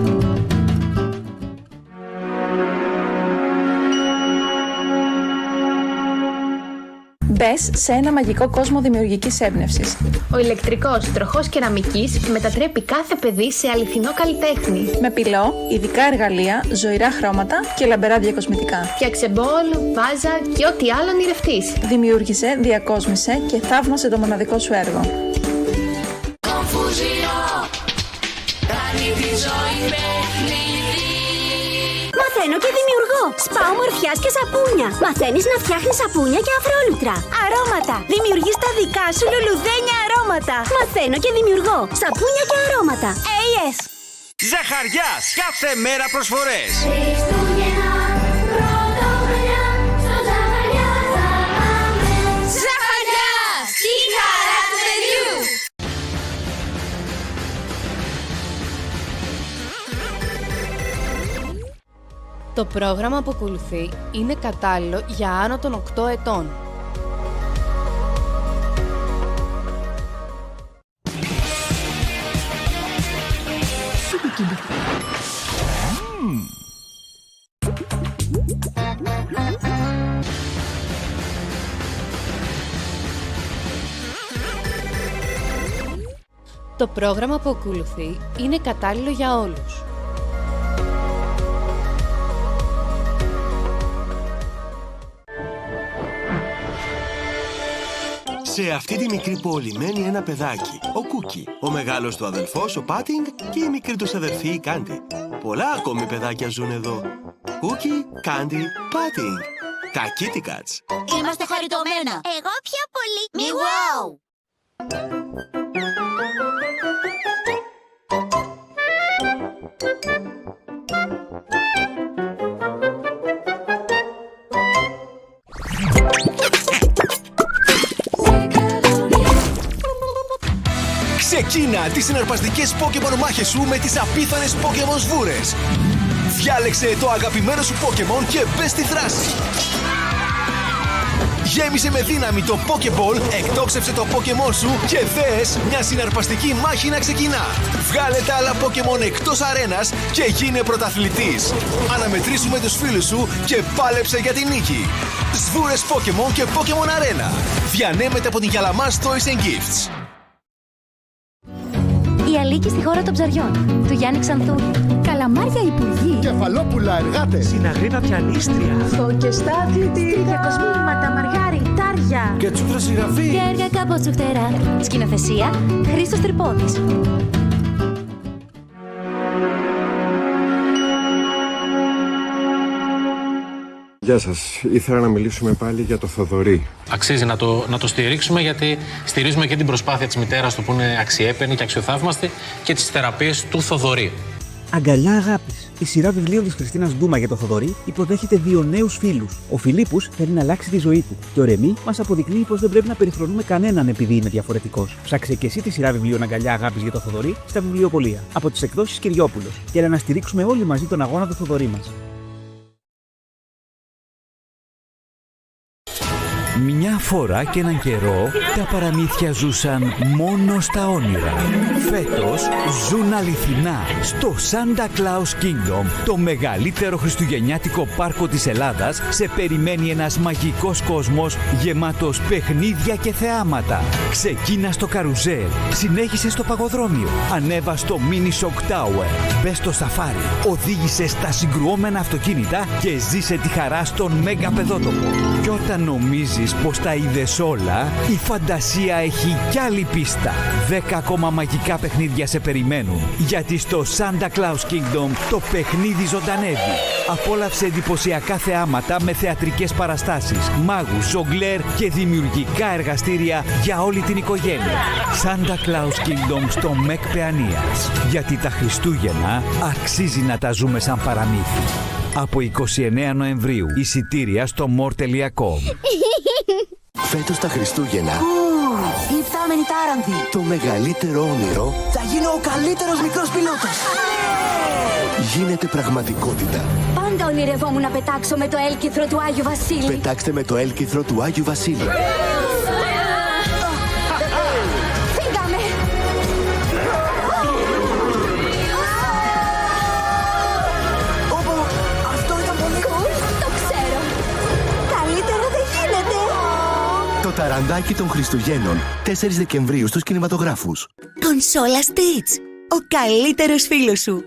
Μπες σε ένα μαγικό κόσμο δημιουργικής έμπνευσης. Ο ηλεκτρικός τροχός κεραμικής μετατρέπει κάθε παιδί σε αληθινό καλλιτέχνη. Με πυλό, ειδικά εργαλεία, ζωηρά χρώματα και λαμπερά διακοσμητικά. Φτιάξε μπολ, βάζα και ό,τι άλλο ονειρευτείς. Δημιούργησε, διακόσμησε και θαύμασε το μοναδικό σου έργο. Μαθαίνω και δημιουργώ. Σπάω μορφιάς και σαπούνια. Μαθαίνεις να φτιάχνεις σαπούνια και αφρόλουτρα. Αρώματα. Δημιουργείς τα δικά σου λουλουδένια αρώματα. Μαθαίνω και δημιουργώ. Σαπούνια και αρώματα. AS. Ζαχαριάς, κάθε μέρα προσφορές. Ζαχαριάς, η χαρά του παιδιού. Το πρόγραμμα που ακολουθεί είναι κατάλληλο για άνω των 8 ετών. Το πρόγραμμα που ακολουθεί είναι κατάλληλο για όλους. Σε αυτή τη μικρή πόλη μένει ένα παιδάκι, ο Κούκι. Ο μεγάλος του αδελφός, ο Πάτινγκ, και η μικρή τους αδερφή, η Κάντι. Πολλά ακόμη παιδάκια ζουν εδώ. Κούκι, Κάντι, Πάτινγκ. Τα Kitty Cats. Είμαστε χαριτωμένα. Εγώ πιο πολύ. Μιουάου. Ξεκίνα τις συναρπαστικές Pokémon μάχες σου με τις απίθανες Pokémon σβούρες. Διάλεξε το αγαπημένο σου Pokémon και μπες στη δράση. Γέμισε με δύναμη το Pokéball, εκτόξευσε το Pokémon σου και δες μια συναρπαστική μάχη να ξεκινά. Βγάλε τα άλλα Pokémon εκτός αρένας και γίνε πρωταθλητής. Αναμετρήσου τους φίλους σου και πάλεψε για την νίκη. Σβούρες Pokémon και Pokémon Arena. Διανέμεται από την Γιαλαμάς Toys and Gifts. Η Αλίκη στη χώρα των ψαριών, του Γιάννη Ξανθούλη. Καλαμάρια υπουργοί. Κεφαλόπουλα εργάτες. Συναγρήνα πιανίστρια. Φωκεστά αθλητήρια. Διακοσμήματα, μαργαριτάρια. Και τσούχτρα συγγραφή. Και έργα κάπως τσουχτερά. Σκηνοθεσία Χρήστος Τρυπόδης. Γεια σας. Ήθελα να μιλήσουμε πάλι για το Θοδωρή. Αξίζει να το στηρίξουμε, γιατί στηρίζουμε και την προσπάθεια της μητέρας του που είναι αξιέπαινη και αξιοθαύμαστη και τις θεραπείες του Θοδωρή. Αγκαλιά αγάπης. Η σειρά βιβλίων της Χριστίνας Ντούμα για το Θοδωρή υποδέχεται 2 νέους φίλους. Ο Φιλίππους θέλει να αλλάξει τη ζωή του και ο Ρεμί μας αποδεικνύει πως δεν πρέπει να περιφρονούμε κανέναν επειδή είναι διαφορετικός. Ψάξε και εσύ τη σειρά βιβλίων Αγκαλιά αγάπης για το Θοδωρή στα βιβλιοπωλεία από τις εκδόσεις Κυριόπουλος και να στηρίξουμε όλοι μαζί τον αγώνα του Θοδωρή μας. Μια φορά και έναν καιρό τα παραμύθια ζούσαν μόνο στα όνειρα. Φέτος ζουν αληθινά στο Santa Claus Kingdom, το μεγαλύτερο χριστουγεννιάτικο πάρκο της Ελλάδας. Σε περιμένει ένας μαγικός κόσμος γεμάτος παιχνίδια και θεάματα. Ξεκίνα στο καρουζέλ, συνέχισε στο παγοδρόμιο, ανέβα στο Mini Shock Tower, μπες στο σαφάρι, οδήγησε στα συγκρουόμενα αυτοκίνητα και ζήσε τη χαρά στον μέγα παιδότοπο. Κι όταν νομίζεις πως τα είδες όλα, η φαντασία έχει κι άλλη πίστα. 10 ακόμα μαγικά παιχνίδια σε περιμένουν, γιατί στο Santa Claus Kingdom το παιχνίδι ζωντανεύει. Απόλαυσε εντυπωσιακά θεάματα με θεατρικές παραστάσεις, μάγους, ζογκλέρ και δημιουργικά εργαστήρια για όλη την οικογένεια. Santa Claus Kingdom στο ΜΕΚ Παιανίας, γιατί τα Χριστούγεννα αξίζει να τα ζούμε σαν παραμύθι. Από 29 Νοεμβρίου, εισιτήρια στο more.com. Φέτος τα Χριστούγεννα. Η υπτάμενη τάρανθη. Το μεγαλύτερο όνειρο Θα γίνω ο καλύτερος μικρός πιλότος. γίνεται πραγματικότητα. Πάντα ονειρευόμουν να πετάξω με το έλκυθρο του Άγιου Βασίλη. Πετάξτε με το έλκυθρο του Άγιου Βασίλη. Φύγαμε! Αυτό ήταν πολύ cool. Το ξέρω. Καλύτερα δεν γίνεται. Το ταραντάκι των Χριστουγέννων, 4 Δεκεμβρίου στους κινηματογράφους. Κονσόλα Stitch, ο καλύτερος φίλος σου.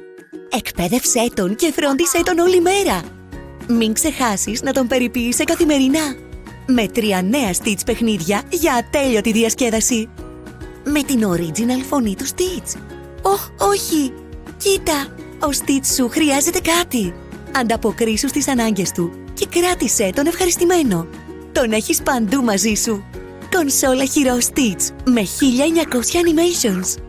Εκπαίδευσέ τον και φρόντισέ τον όλη μέρα. Μην ξεχάσεις να τον περιποιείσαι καθημερινά. Με 3 νέα Stitch παιχνίδια για ατέλειωτη διασκέδαση. Με την original φωνή του Stitch. Όχι! Κοίτα, ο Stitch σου χρειάζεται κάτι. Ανταποκρίσου στις ανάγκες του και κράτησέ τον ευχαριστημένο. Τον έχεις παντού μαζί σου. Κονσόλα χειρό Stitch με 1900 animations.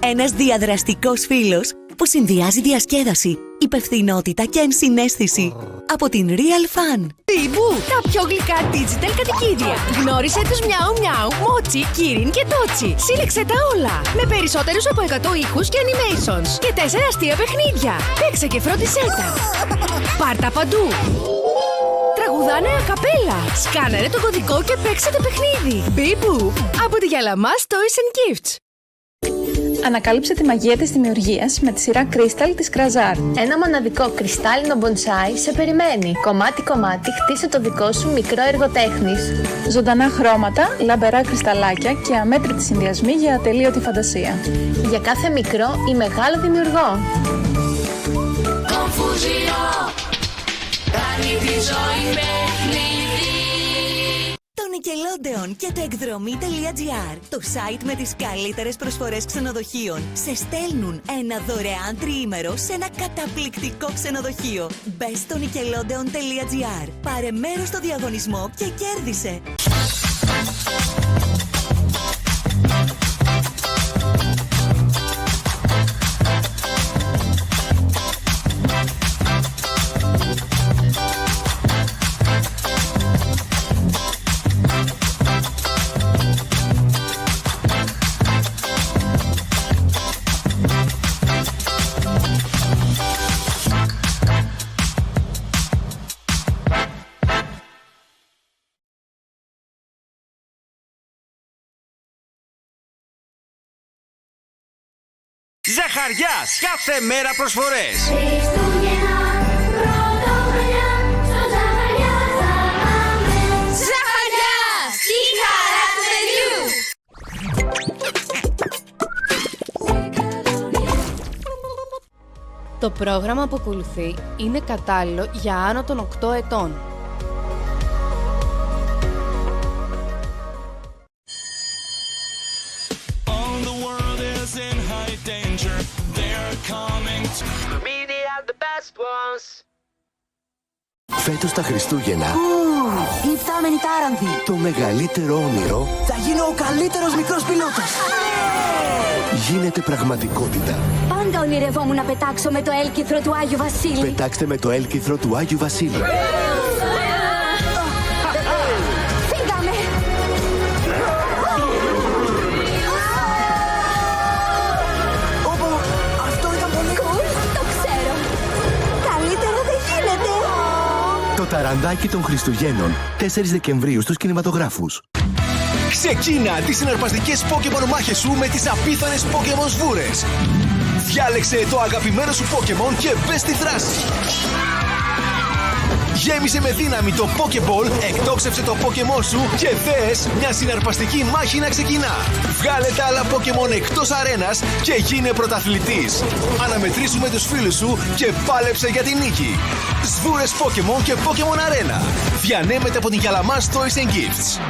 Ένας διαδραστικός φίλος που συνδυάζει διασκέδαση, υπευθυνότητα και ενσυναίσθηση. Από την Real Fun. Μπιμπού, τα πιο γλυκά digital κατοικίδια. Γνώρισε τους Μιάου Μιάου, Μότσι, Κίριν και Τότσι. Σύλλεξε τα όλα. Με περισσότερους από 100 ήχους και animations. Και 4 αστεία παιχνίδια. Παίξε και φρόντισέ τα. Πάρτα παντού. Τραγουδάνε ακαπέλα. Σκάναρε το κωδικό και παίξε το παιχνίδι. Μπιμπού, από τη Γιαλαμάς Toys and Gifts. Ανακάλυψε τη μαγεία της δημιουργίας με τη σειρά Crystal της Κραζάρ. Ένα μοναδικό κρυστάλλινο μπονσάι σε περιμένει. Κομμάτι-κομμάτι χτίσε το δικό σου μικρό έργο τέχνης. Ζωντανά χρώματα, λαμπερά κρυσταλλάκια και αμέτρητοι συνδυασμοί για ατελείωτη φαντασία. Για κάθε μικρό ή μεγάλο δημιουργό. Κάνει τη ζωή παιχνίδι. Το Nickelodeon και το εκδρομή.gr, το site με τις καλύτερες προσφορές ξενοδοχείων, σε στέλνουν ένα δωρεάν τριήμερο σε ένα καταπληκτικό ξενοδοχείο. Μπες στο Nickelodeon.gr, πάρε μέρος στο διαγωνισμό και κέρδισε. Ζαχαριάς, κάθε μέρα προσφορές. Ζαχαριάς, η χαρά του παιδιού. Το πρόγραμμα που ακολουθεί είναι κατάλληλο για άνω των 8 ετών. Φέτος τα Χριστούγεννα, Η φθάμενη τάρανθη. το μεγαλύτερο όνειρο Θα γίνω ο καλύτερος μικρός πιλότος. γίνεται πραγματικότητα. Πάντα ονειρευόμουν να πετάξω με το έλκυθρο του Άγιου Βασίλη. Πετάξτε με το έλκυθρο του Άγιου Βασίλη. Φύγαμε! Αυτό ήταν πολύ Κουλ, το ξέρω. Καλύτερα δεν γίνεται. Το ταραντάκι των Χριστουγέννων, 4 Δεκεμβρίου στους κινηματογράφους. Ξεκίνα τις συναρπαστικές Pokémon μάχες σου με τις απίθανες Pokémon σβούρες. Διάλεξε το αγαπημένο σου Pokémon και μπες στη δράση. Γέμισε με δύναμη το Pokéball, εκτόξευσε το Pokémon σου και δες μια συναρπαστική μάχη να ξεκινά. Βγάλε τα άλλα Pokémon εκτός αρένας και γίνε πρωταθλητής. Αναμετρήσουμε τους φίλους σου και πάλεψε για την νίκη. Σβούρες Pokémon και Pokémon Arena. Διανέμεται από την Γιαλαμάς Toys and Gifts.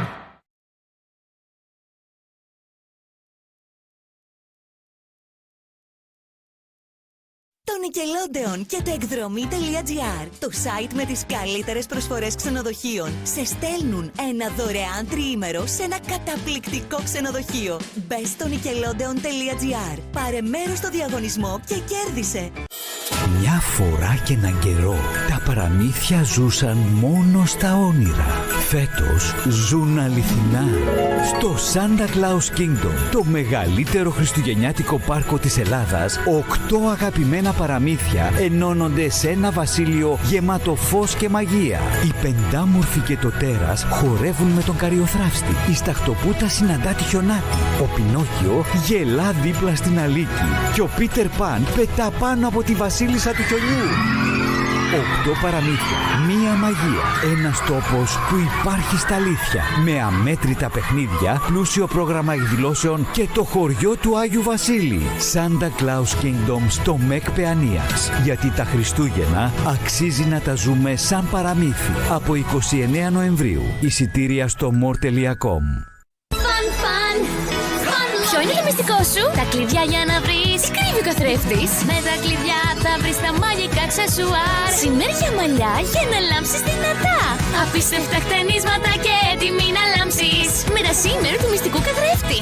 Το Nickelodeon και το εκδρομή.gr, το site με τις καλύτερες προσφορές ξενοδοχείων, σε στέλνουν ένα δωρεάν τριήμερο σε ένα καταπληκτικό ξενοδοχείο. Μπες στο Nickelodeon.gr, πάρε μέρος στο διαγωνισμό και κέρδισε. Μια φορά και έναν καιρό τα παραμύθια ζούσαν μόνο στα όνειρα. Φέτος ζουν αληθινά στο Santa Claus Kingdom, το μεγαλύτερο χριστουγεννιάτικο πάρκο της Ελλάδας. 8 αγαπημένα παραμύθια ενώνονται σε ένα βασίλειο γεμάτο φως και μαγεία. Οι πεντάμορφοι και το τέρας χορεύουν με τον Καριοθράφστη. Η Σταχτοπούτα συναντά τη Χιονάτη. Ο Πινόκιο γελά δίπλα στην Αλίκη. Και ο Πίτερ Παν πετά πάνω από τη βασίλισσα του χιονιού. 8 παραμύθια, μία μαγεία, ένας τόπος που υπάρχει στα αλήθεια. Με αμέτρητα παιχνίδια, πλούσιο πρόγραμμα εκδηλώσεων και το χωριό του Άγιου Βασίλη. Santa Claus Kingdom στο ΜΕΚ Παιανίας. Γιατί τα Χριστούγεννα αξίζει να τα ζούμε σαν παραμύθι. Από 29 Νοεμβρίου. Εισιτήρια στο more.com. Ποιο είναι το μυστικό σου? Τα κλειδιά για να βρεις. Τι κρύβει ο καθρέφτης? Με τα κλειδιά θα βρεις τα μαγικά αξεσουάρ. Συνέχεια μαλλιά για να λάμψεις δυνατά. Απίστευτα χτενίσματα και έτοιμη να λάμψεις. Με τα σήμερα του μυστικού καθρέφτη.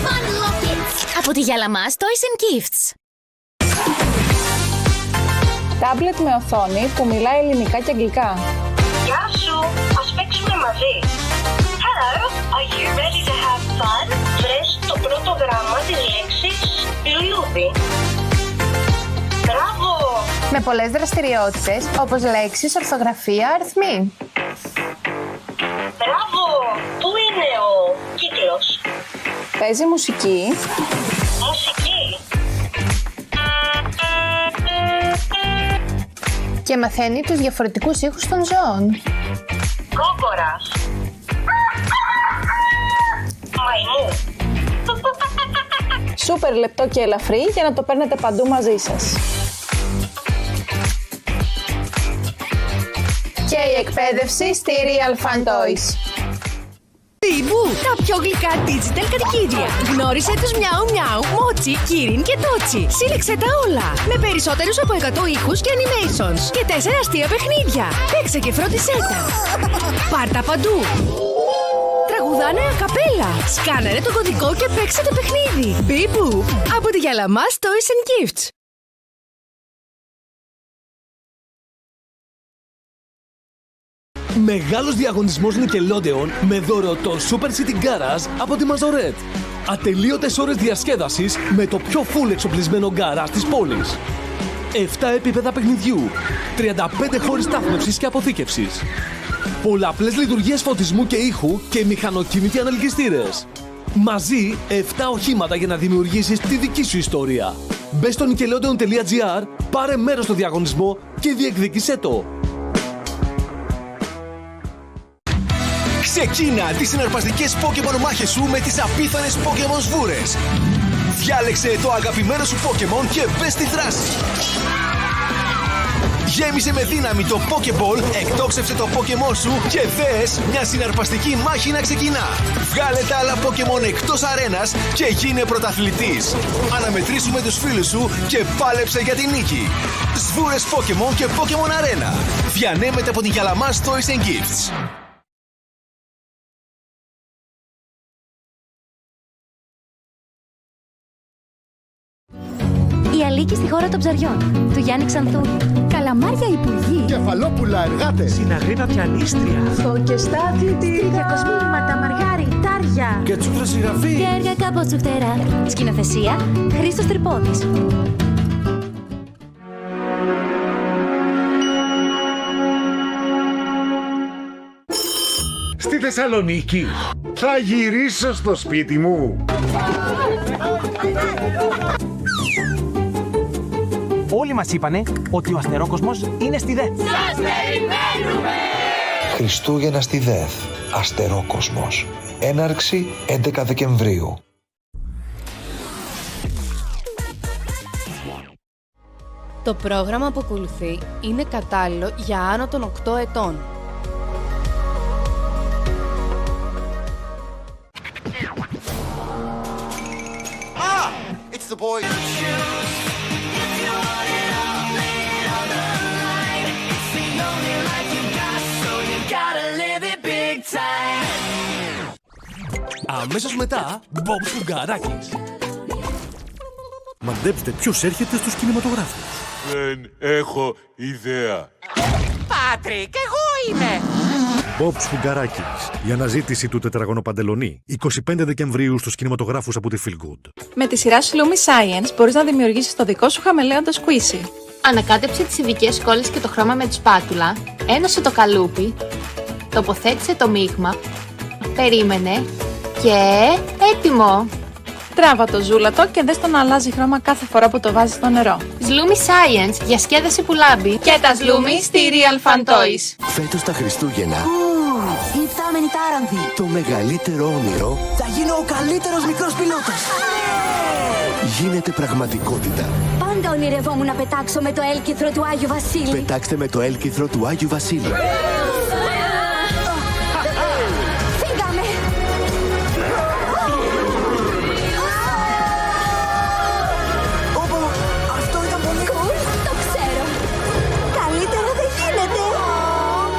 Fun Lockets. Από τη Γιαλαμάς Toys and Gifts. Τάμπλετ με οθόνη που μιλάει ελληνικά και αγγλικά. Γεια σου, ας παίξουμε μαζί. Hello, are you ready to have fun? Βρες το πρώτο γράμμα της λέξης λουλούδι. Μπράβο! Με πολλές δραστηριότητες, όπως λέξεις, ορθογραφία, αριθμοί. Μπράβο! Πού είναι ο κύκλος? Παίζει μουσική. Μουσική. Και μαθαίνει τους διαφορετικούς ήχους των ζώων. Κόκορας. Μαϊμού. Σούπερ λεπτό και ελαφρύ για να το παίρνετε παντού μαζί σας. Και η εκπαίδευση στη Real Fun Toys. Μπιμπού, τα πιο γλυκά digital κατοικίδια. Γνώρισε τους Μιάου Μιάου, Μότσι, Κίριν και Τότσι. Σύλλεξε τα όλα. Με περισσότερους από 100 ήχους και animations. Και 4 αστεία παιχνίδια. Παίξε και φρόντισέ τα. Πάρτα παντού. Τραγουδάνε ακαπέλα. Σκάναρε το κωδικό και παίξε το παιχνίδι. Μπιμπού, από τη Γιαλαμάς Toys and Gifts. Μεγάλος διαγωνισμός Nickelodeon με δώρο το Super City Garage από τη Μαζορέτ. Ατελείωτες ώρες διασκέδασης με το πιο full εξοπλισμένο γκαράζ της πόλης. 7 επίπεδα παιχνιδιού, 35 χώρες στάθμευσης και αποθήκευσης. Πολλαπλές λειτουργίες φωτισμού και ήχου και μηχανοκίνητοι ανελκυστήρες. Μαζί 7 οχήματα για να δημιουργήσεις τη δική σου ιστορία. Μπες στο nickelodeon.gr, πάρε μέρος στο διαγωνισμό και διεκδίκησέ το. Ξεκίνα τις συναρπαστικές Pokémon μάχες σου με τις απίθανες Pokémon σβούρες. Διάλεξε το αγαπημένο σου Pokémon και μπες στη δράση. Γέμισε με δύναμη το Pokéball, εκτόξευσε το Pokémon σου και δες μια συναρπαστική μάχη να ξεκινά. Βγάλε τα άλλα Pokémon εκτός αρένας και γίνε πρωταθλητής. Αναμετρήσουμε τους φίλους σου και πάλεψε για την νίκη. Σβούρες Pokémon και Pokémon Arena. Διανέμεται από την Γιαλαμάς Toys and Gifts. Η Αλίκη στη χώρα των ψαριών, του Γιάννη Ξανθούλη. Καλαμάρια υπουργοί. Κεφαλόπουλα εργάτες. Συναγρήνα πιανίστρια. Φωκεστά αθλητήρια. Κοσμήματα, μαργαριτάρια. Και τσούχρα συγγραφή. Και έργα κάπως τσουχτερά. Σκηνοθεσία Χρήστος Τρυπόδης. Στη Θεσσαλονίκη θα γυρίσω στο σπίτι μου. Όλοι μας είπανε ότι ο αστερόκοσμος είναι στη ΔΕΘ. Σας περιμένουμε! Χριστούγεννα στη ΔΕΘ. Αστερόκοσμος. Έναρξη 11 Δεκεμβρίου. Το πρόγραμμα που ακολουθεί είναι κατάλληλο για άνω των 8 ετών. It's the boy. Αμέσως μετά, Μπομπ Σφουγγαράκης. Μαντέψτε ποιος έρχεται στους κινηματογράφους. Δεν έχω ιδέα. Πάτρικ, εγώ είμαι. Μπομπ Σφουγγαράκης. Η αναζήτηση του τετραγωνοπαντελονί. 25 Δεκεμβρίου στους κινηματογράφους από τη Feel Good. Με τη σειρά σου Lumi Science μπορείς να δημιουργήσεις το δικό σου χαμελέοντα Squishy. Ανακάτεψε τις ειδικές σκόλες και το χρώμα με τη σπάτουλα, ένωσε το καλούπι, τοποθέτησε το μείγμα, περίμενε και έτοιμο! Τράβα το ζούλατο και δες το να αλλάζει χρώμα κάθε φορά που το βάζεις στο νερό. Lumi Science, διασκέδαση που λάμπει. Και τα Lumi στη Real Fan Toys. Φέτος τα Χριστούγεννα, Η υπτάμενη τάρανθη. το μεγαλύτερο όνειρο Θα γίνω ο καλύτερος μικρός πιλότος. γίνεται πραγματικότητα. Πάντα ονειρευόμουν να πετάξω με το έλκυθρο του Άγιου Βασίλη. Πετάξτε με το έλκυθρο του Άγιου Βασίλη. Φύγαμε! Αυτό ήταν πολύ cool. Το ξέρω. Καλύτερα δεν γίνεται.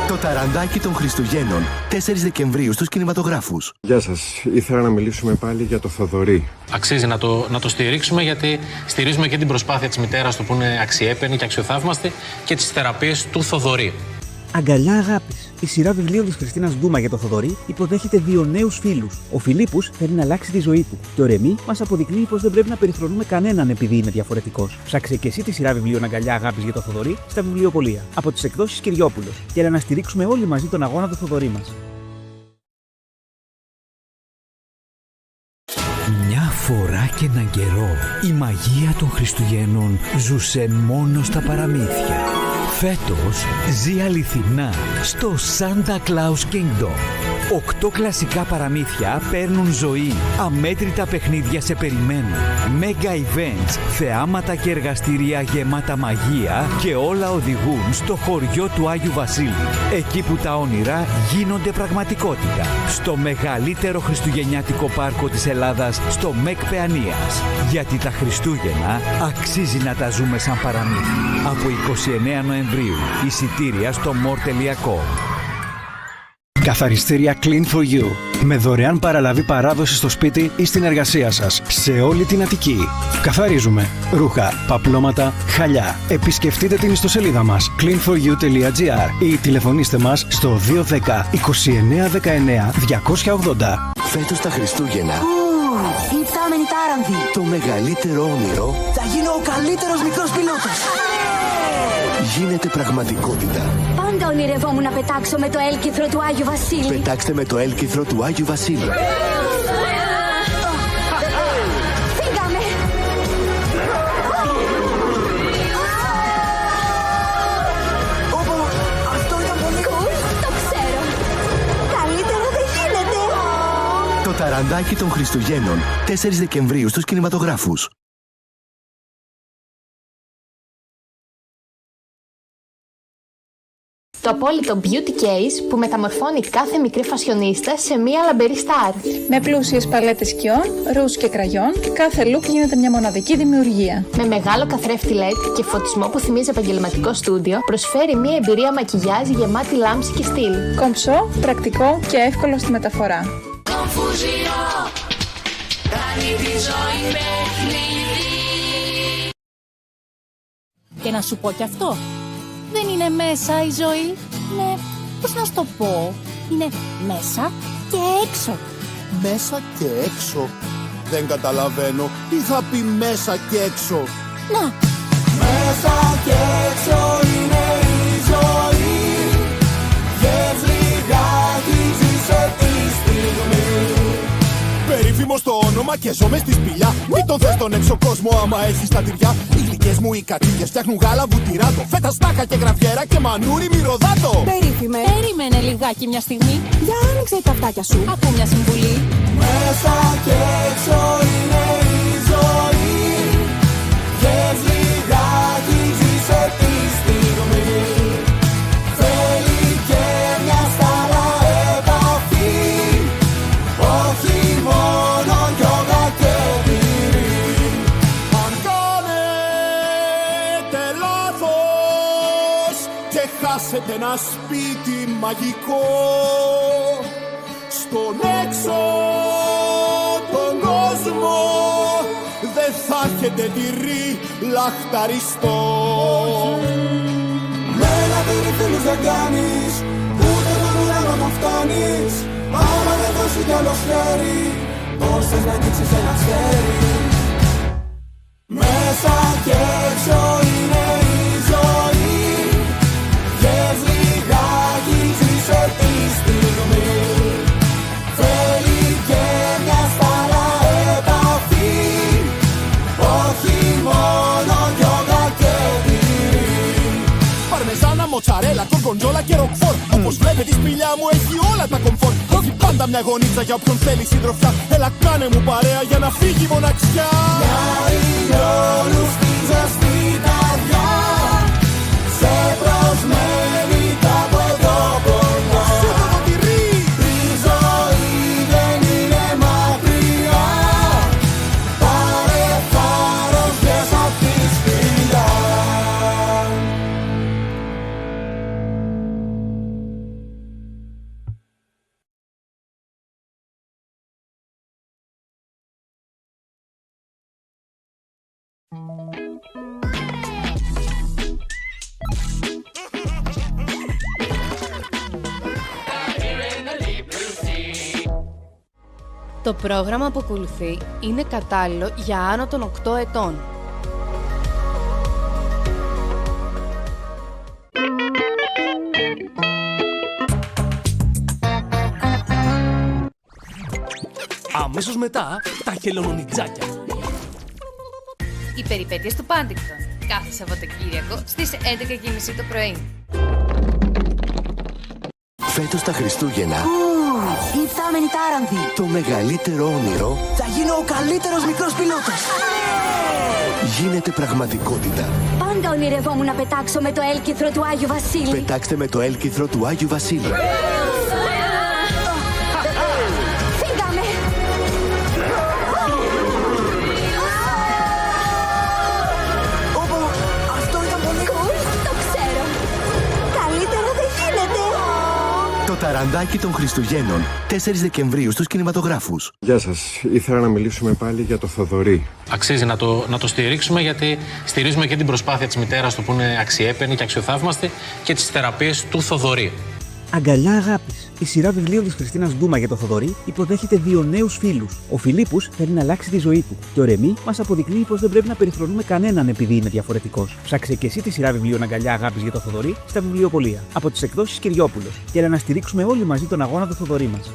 Το ταραντάκι των Χριστουγέννων, 4 Δεκεμβρίου στους κινηματογράφους. Γεια σας. Ήθελα να μιλήσουμε πάλι για το Θοδωρή. Αξίζει να το στηρίξουμε, γιατί στηρίζουμε και την προσπάθεια της μητέρας του που είναι αξιέπαινη και αξιοθαύμαστη και τις θεραπείες του Θοδωρή. Αγκαλιά αγάπης. Η σειρά βιβλίων της Χριστίνας Ντούμα για το Θοδωρή υποδέχεται 2 νέους φίλους. Ο Φιλίππους θέλει να αλλάξει τη ζωή του. Και ο Ρεμί μας αποδεικνύει πως δεν πρέπει να περιφρονούμε κανέναν επειδή είναι διαφορετικός. Ψάξε και εσύ τη σειρά βιβλίων Αγκαλιά αγάπης για το Θοδωρή στα βιβλιοπωλεία. Από τις εκδόσεις Κυριόπουλος. Και έλα να στηρίξουμε όλοι μαζί τον αγώνα του Θοδωρή μας. Μια φορά και έναν καιρό η μαγεία των Χριστουγέννων ζούσε μόνο στα παραμύθια. Φέτος ζει αληθινά στο Santa Claus Kingdom. 8 κλασικά παραμύθια παίρνουν ζωή. Αμέτρητα παιχνίδια σε περιμένουν. Mega events, θεάματα και εργαστήρια γεμάτα μαγεία και όλα οδηγούν στο χωριό του Άγιου Βασίλη. Εκεί που τα όνειρα γίνονται πραγματικότητα. Στο μεγαλύτερο χριστουγεννιάτικο πάρκο της Ελλάδας, στο ΜΕΚ Παιανίας. Γιατί τα Χριστούγεννα αξίζει να τα ζούμε σαν παραμύθι. Από 29 Νοεμβρίου, εισιτήρια στο more.com. Καθαριστήρια Clean for You. Με δωρεάν παραλαβή παράδοση στο σπίτι ή στην εργασία σας. Σε όλη την Αττική. Καθαρίζουμε ρούχα, παπλώματα, χαλιά. Επισκεφτείτε την ιστοσελίδα μας cleanforyou.gr ή τηλεφωνήστε μας στο 210 29 19 280. Φέτος τα Χριστούγεννα, Η υπτάμενη τάρανθη. το μεγαλύτερο όνειρο Θα γίνω ο καλύτερος μικρός πιλότος. γίνεται πραγματικότητα. Πάντα ονειρευόμουν να πετάξω με το έλκυθρο του Άγιου Βασίλη. Πετάξτε με το έλκυθρο του Άγιου Βασίλη. Το ταραντάκι των Χριστουγέννων, 4 Δεκεμβρίου στους κινηματογράφους. Το απόλυτο beauty case που μεταμορφώνει κάθε μικρή φασιονίστα σε μία λαμπερή στάρ. Με πλούσιες παλέτες σκιών, ρούζ και κραγιόν, κάθε look γίνεται μια μοναδική δημιουργία. Με μεγάλο καθρέφτη LED και φωτισμό που θυμίζει επαγγελματικό στούντιο, προσφέρει μία εμπειρία μακιγιάζ γεμάτη λάμψη και στυλ. Κομψό, πρακτικό και εύκολο στη μεταφορά. Και να σου πω κι αυτό. Δεν είναι μέσα η ζωή. Είναι, πώς να σου το πω, είναι μέσα και έξω. Μέσα και έξω. Δεν καταλαβαίνω. Τι θα πει μέσα και έξω. Να. Μέσα και έξω είναι η ζωή. Βγες λιγάκι, ζήσε τη στιγμή. Περίφημο στο όνομα και ζω μες στη σπηλιά. Μην τον θες τον έξω κόσμο άμα έχεις τα τυριά. Οι γλυκές μου οι κατσίκες φτιάχνουν γάλα βουτυράτο. Φέτα στάκα και γραφιέρα και μανούρι μυρωδάτο. Περίφημε, περίμενε λιγάκι μια στιγμή. Για άνοιξε τα αυτάκια σου. Ακού μια συμβουλή. Μέσα και έξω είναι η ζωή. Βγες λιγάκι, ζήσε τη στιγμή. Θέλει και μια στάλα επαφή. Όχι μόνο γιόγα και πυρή. Αν κάνετε λάθος και χάσετε ένα σπίτι μαγικό στον έξω τον κόσμο, δεν θα έχετε τυρί λαχταριστό. Με ένα τυρί φίλους δεν κάνεις, ούτε τον ουρανό να φτάνεις. Άμα δεν δώσει κι άλλο χέρι, πώς θες να ανοίξεις ένα χέρι. Μέσα και έξω είναι η ζωή. Βγες λιγάκι, ζήσε τη στιγμή. Θέλει και μια στάλα επαφή. Όχι μόνο γιόγα και πυρή. Παρμεζάνα, μοτσαρέλα, κορκοντζόλα και ροκφόρ. Όπως βλέπετε η σπηλιά μου έχει όλα τα κομφόρ. Έχει πάντα μια γονίτσα για όποιον θέλει συντροφιά. Έλα κάνε μου παρέα για να φύγει η μοναξιά. Μια ηλιόλους πίζα στην καρδιά. Σε προσμένει κάπου εδώ κοντά. Η ζωή δεν είναι μακριά. Πάρε θάρρος, βγες απ' τη σπηλιά. Το πρόγραμμα που ακολουθεί είναι κατάλληλο για άνω των 8 ετών. Αμέσως μετά, τα χελωνονιτζάκια. Οι περιπέτειες του Πάντιγκτον. Κάθε Σαββατοκύριακο στις 11:30 το πρωί. Φέτος τα Χριστούγεννα, Η φθάμενη τάρανθη. το μεγαλύτερο όνειρο Θα γίνω ο καλύτερος μικρός πιλότος. γίνεται πραγματικότητα. Πάντα ονειρευόμουν να πετάξω με το έλκυθρο του Άγιου Βασίλη. Πετάξτε με το έλκυθρο του Άγιου Βασίλη. Φύγαμε! Αυτό ήταν πολύ cool. Το ξέρω. Καλύτερα δεν γίνεται. Το ταραντάκι των Χριστουγέννων, 4 Δεκεμβρίου στους κινηματογράφους. Γεια σας. Ήθελα να μιλήσουμε πάλι για το Θοδωρή. Αξίζει να το στηρίξουμε, γιατί στηρίζουμε και την προσπάθεια της μητέρας του που είναι αξιέπαινη και αξιοθαύμαστη και τις θεραπείες του Θοδωρή. Αγκαλιά αγάπης. Η σειρά βιβλίων της Χριστίνας Ντούμα για το Θοδωρή υποδέχεται 2 νέους φίλους. Ο Φιλίππους θέλει να αλλάξει τη ζωή του και ο Ρεμί μας αποδεικνύει πως δεν πρέπει να περιφρονούμε κανέναν επειδή είναι διαφορετικός. Ψάξε και εσύ τη σειρά βιβλίων Αγκαλιά αγάπης για το Θοδωρή στα βιβλιοπωλεία. Από τις εκδόσεις Κυριόπουλος. Και έλα να στηρίξουμε όλοι μαζί τον αγώνα του Θοδωρή μας.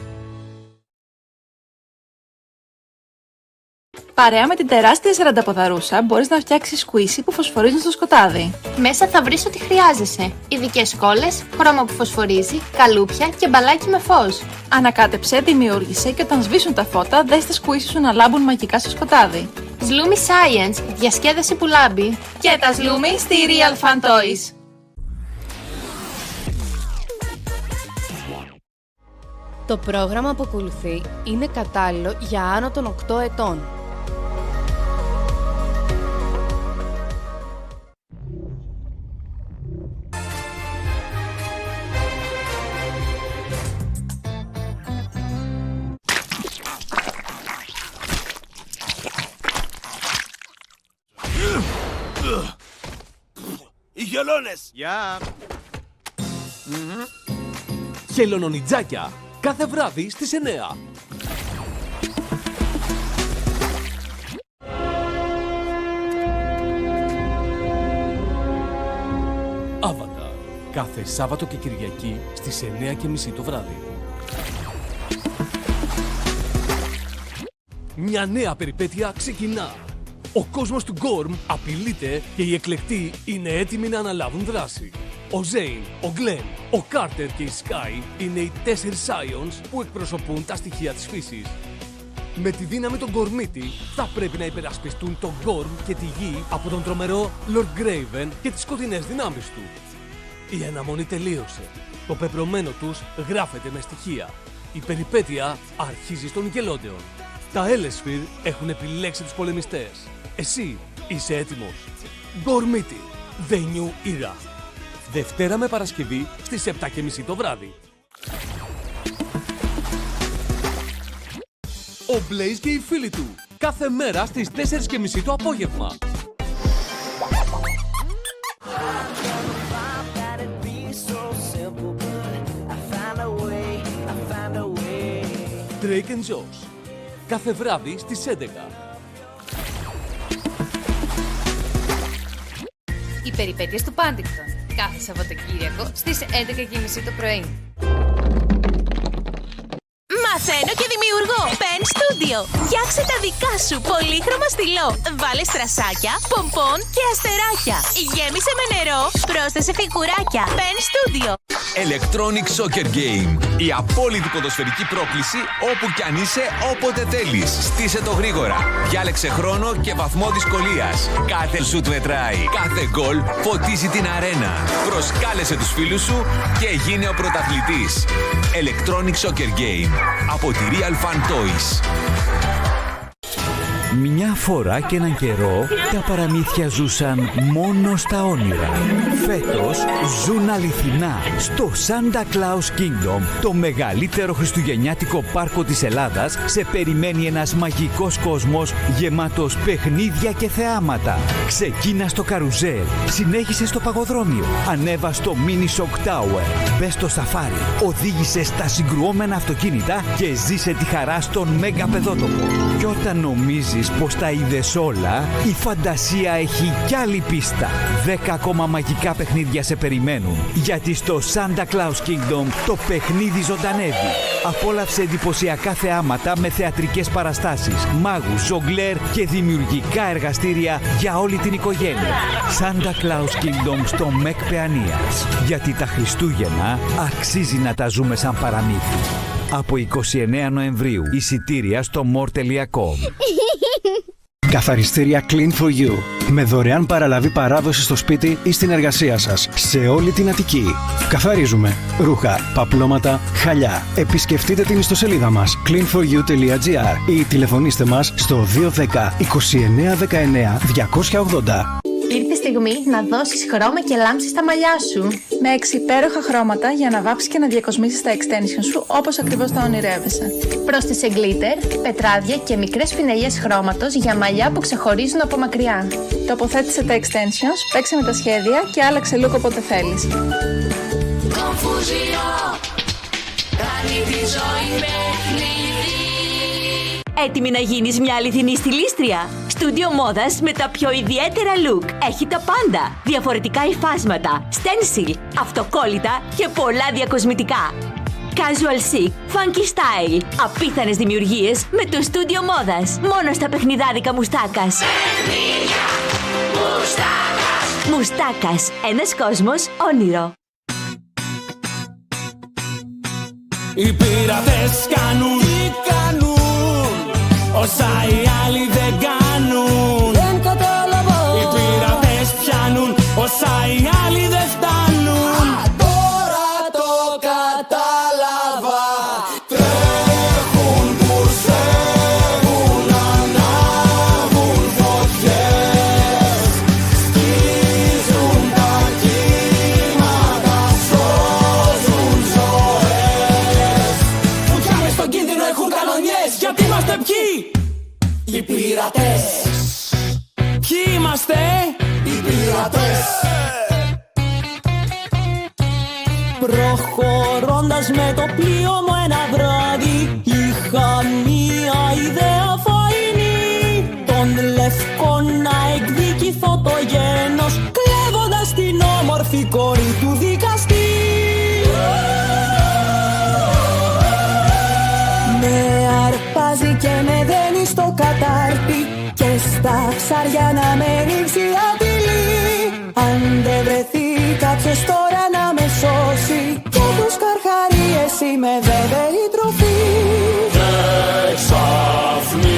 Παρέα με την τεράστια σαρανταποδαρούσα μπορείς να φτιάξεις σκουίσι που φωσφορίζουν στο σκοτάδι. Μέσα θα βρεις ό,τι χρειάζεσαι. Ειδικές σκόλες, χρώμα που φωσφορίζει, καλούπια και μπαλάκι με φως. Ανακάτεψε, δημιούργησε και όταν σβήσουν τα φώτα, δες τα σκουίσι σου να λάμπουν μαγικά στο σκοτάδι. Zloomy Science, διασκέδαση που λάμπει. Και τα Zloomy στη Real Fun Toys. Το πρόγραμμα που ακολουθεί είναι κατάλληλο για άνω των 8 ετών. Οι χελώνες! Γεια! Χελωνονιτζάκια! Κάθε βράδυ στις 9. Avatar. Κάθε Σάββατο και Κυριακή στις 9:30 το βράδυ. Μια νέα περιπέτεια ξεκινά. Ο κόσμος του Γκόρμ απειλείται και οι εκλεκτοί είναι έτοιμοι να αναλάβουν δράση. Ο Ζέιν, ο Γκλεν, ο Κάρτερ και η Σκάι είναι οι 4 Scions που εκπροσωπούν τα στοιχεία της φύσης. Με τη δύναμη των Γκορμίτη θα πρέπει να υπερασπιστούν τον Γκόρμ και τη γη από τον τρομερό Lord Graven και τις σκοτεινές δυνάμεις του. Η αναμονή τελείωσε. Το πεπρωμένο τους γράφεται με στοιχεία. Η περιπέτεια αρχίζει στον Nickelodeon. Τα Elesphere έχουν επιλέξει τους πολεμιστές. Εσύ είσαι έτοιμος. Γκορμίτη, The New Era. Δευτέρα με Παρασκευή στις 7:30 το βράδυ. Ο Blaze και οι φίλοι του. Κάθε μέρα στις 4:30 το απόγευμα. Drake and Josh. Κάθε βράδυ στις 11. Οι περιπέτειες του Πάντιγκτον. Κάθε Σαββατοκύριακο στις 11:30 το πρωί. Μαθαίνω και δημιουργώ. Pen Studio. Φτιάξε τα δικά σου πολύχρωμα στυλό. Βάλε στρασάκια, πομπόν και αστεράκια. Γέμισε με νερό. Πρόσθεσε φιγουράκια. Pen Studio. Electronic Soccer Game. Η απόλυτη ποδοσφαιρική πρόκληση όπου κι αν είσαι, όποτε θέλεις. Στήσε το γρήγορα. Διάλεξε χρόνο και βαθμό δυσκολίας. Κάθε σουτ μετράει. Κάθε γκολ φωτίζει την αρένα. Προσκάλεσε τους φίλους σου και γίνε ο πρωταθλητής. Electronic Soccer Game. Από τη Real Fun Toys. Μια φορά και έναν καιρό τα παραμύθια ζούσαν μόνο στα όνειρα. Φέτος ζουν αληθινά στο Santa Claus Kingdom, το μεγαλύτερο χριστουγεννιάτικο πάρκο της Ελλάδας. Σε περιμένει ένας μαγικός κόσμος γεμάτος παιχνίδια και θεάματα. Ξεκίνα στο καρουζέλ, συνέχισε στο παγοδρόμιο, ανέβα στο Mini Shock Tower, μπες στο σαφάρι, οδήγησε στα συγκρουόμενα αυτοκίνητα και ζήσε τη χαρά στον μέγα παιδότοπο. Και όταν νομίζεις πως τα είδες όλα, η φαντασία έχει κι άλλη πίστα. 10 ακόμα μαγικά παιχνίδια σε περιμένουν, γιατί στο Santa Claus Kingdom το παιχνίδι ζωντανεύει. Απόλαυσε εντυπωσιακά θεάματα με θεατρικές παραστάσεις, μάγους, ζογκλέρ και δημιουργικά εργαστήρια για όλη την οικογένεια. Santa Claus Kingdom στο ΜΕΚ Παιανίας. Γιατί τα Χριστούγεννα αξίζει να τα ζούμε σαν παραμύθι. Από 29 Νοεμβρίου, εισιτήρια στο more.com. Καθαριστήρια Clean for You. Με δωρεάν παραλαβή παράδοση στο σπίτι ή στην εργασία σας. Σε όλη την Αττική. Καθαρίζουμε ρούχα, παπλώματα, χαλιά. Επισκεφτείτε την ιστοσελίδα μας cleanforyou.gr ή τηλεφωνήστε μας στο 210 29 19 280. Ήρθε η στιγμή να δώσεις χρώμα και λάμψη στα μαλλιά σου. Με 6 υπέροχα χρώματα για να βάψεις και να διακοσμήσεις τα extensions σου όπως ακριβώς τα ονειρεύεσαι. Πρόσθεσε glitter, πετράδια και μικρές πινελιές χρώματος για μαλλιά που ξεχωρίζουν από μακριά. Τοποθέτησε τα extensions, παίξε με τα σχέδια και άλλαξε look όποτε θέλεις. Έτοιμη να γίνεις μια αληθινή στιλίστρια. Στούντιο μόδας με τα πιο ιδιαίτερα look. Έχει τα πάντα. Διαφορετικά υφάσματα, stencil, αυτοκόλλητα και πολλά διακοσμητικά. Casual chic, funky style. Απίθανες δημιουργίες με το στούντιο μόδας. Μόνο στα παιχνιδάδικα Μουστάκας. Μουστάκας. Ένας κόσμος, όνειρο. Οι πειρατές κάνουν τι κάνουν, όσα οι άλλοι δεν κάνουν. Δεν κατάλαβα. Οι πειρατές πιάνουν, όσα οι άλλοι δεν φτάνουν. Τώρα το κατάλαβα. Τρέχουν, κουρσεύουν, ανάβουν φωτιές. Σκίζουν τα κύματα, σώζουν ζωές. Φωτιά μες στον κίνδυνο έχουν κανονιές. Γιατί είμαστε ποιοι? Οι πειρατές. Ποιοι είμαστε? Οι πειρατές. Προχωρώντας με το πλοίο μου ένα βράδυ, είχα μία ιδέα φαϊνή. Τον λευκό να εκδικηθώ το γένος, κλέβοντας την όμορφη κόρη του δικαστή. Με αρπάζει και με δένει στο κατάρτι, και στα ψάρια να με ρίξει απειλή. Αν δεν βρεθεί κάποιος τώρα να με σώσει, και τους καρχαρίες είμαι βέβαιη τροφή. Και ξαφνικά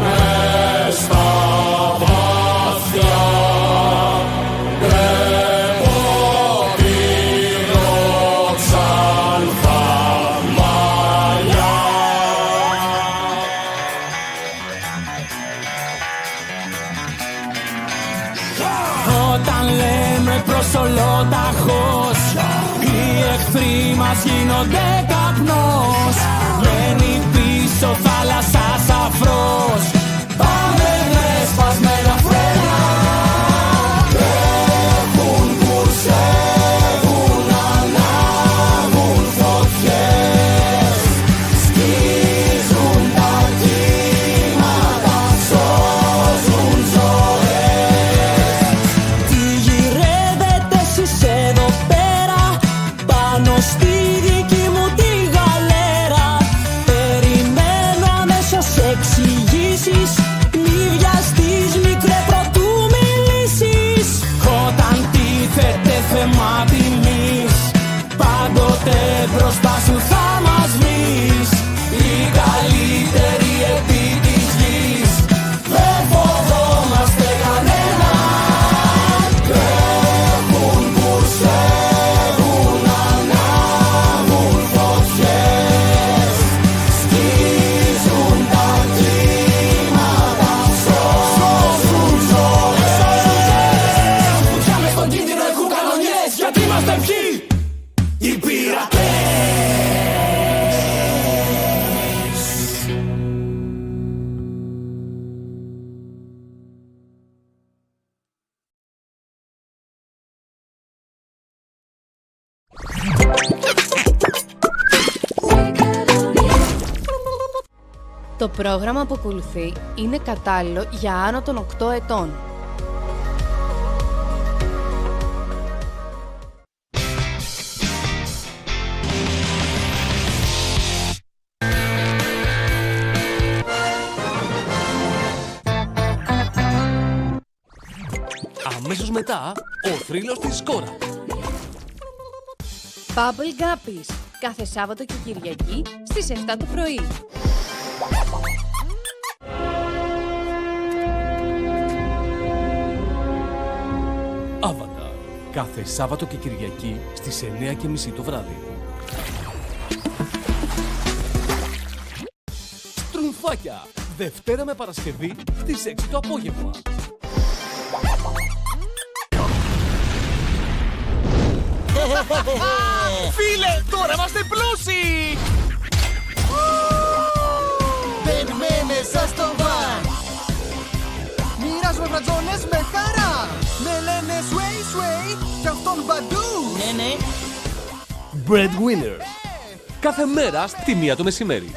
μες στα βάθια βλέπω πυροξάνθα μαλλιά. Όταν λέμε προς ολόταχος, οι εχθροί μας γίνονται καπνός. Μένει πίσω θάλασσας αφρός, πάμε με σπασμένα φρένα. Τρέχουν, κουρσεύουν, ανάβουν φωτιές. Σκίζουν τα κύματα, σώζουν ζωές. Τι γυρεύετε εσείς εδώ πέρα, πάνω στη δική μου τη γαλέρα. Περιμένω αμέσως εξηγήσεις, μη βιαστείς μικρέ πρωτού μιλήσεις. Όταν τίθεται θέμα τιμής, πάντοτε μπροστά σου θα μας βρεις. Η καλύτερη επί της γης, δεν φοβόμαστε κανένα. Τρέχουν, κουρσεύουν, ανάβουν φωτιές. Σκίζουν τα κύματα, σώζουν ζωές. Φωτιά μες στον κίνδυνο έχουν κανονιές. Γιατί είμαστε ποιοι? Οι πειρατές. Το πρόγραμμα που ακολουθεί είναι κατάλληλο για άνω των 8 ετών. Αμέσως μετά, ο θρύλος της Σκόρα. Bubble Guppies, κάθε Σάββατο και Κυριακή στις 7 το πρωί. Avatar, κάθε Σάββατο και Κυριακή στις 9:30 το βράδυ. Στρουμφάκια, Δευτέρα με Παρασκευή στις 6 το απόγευμα. Φίλε, τώρα είμαστε πλούσιοι! Μπαίνουμε μέσα στο βαν, μοιράζουμε φρατζόνες με χαρά. Με λένε sway sway κι αυτόν παντού. Ναι, ναι. Breadwinner, κάθε μέρα στη 1 το μεσημέρι.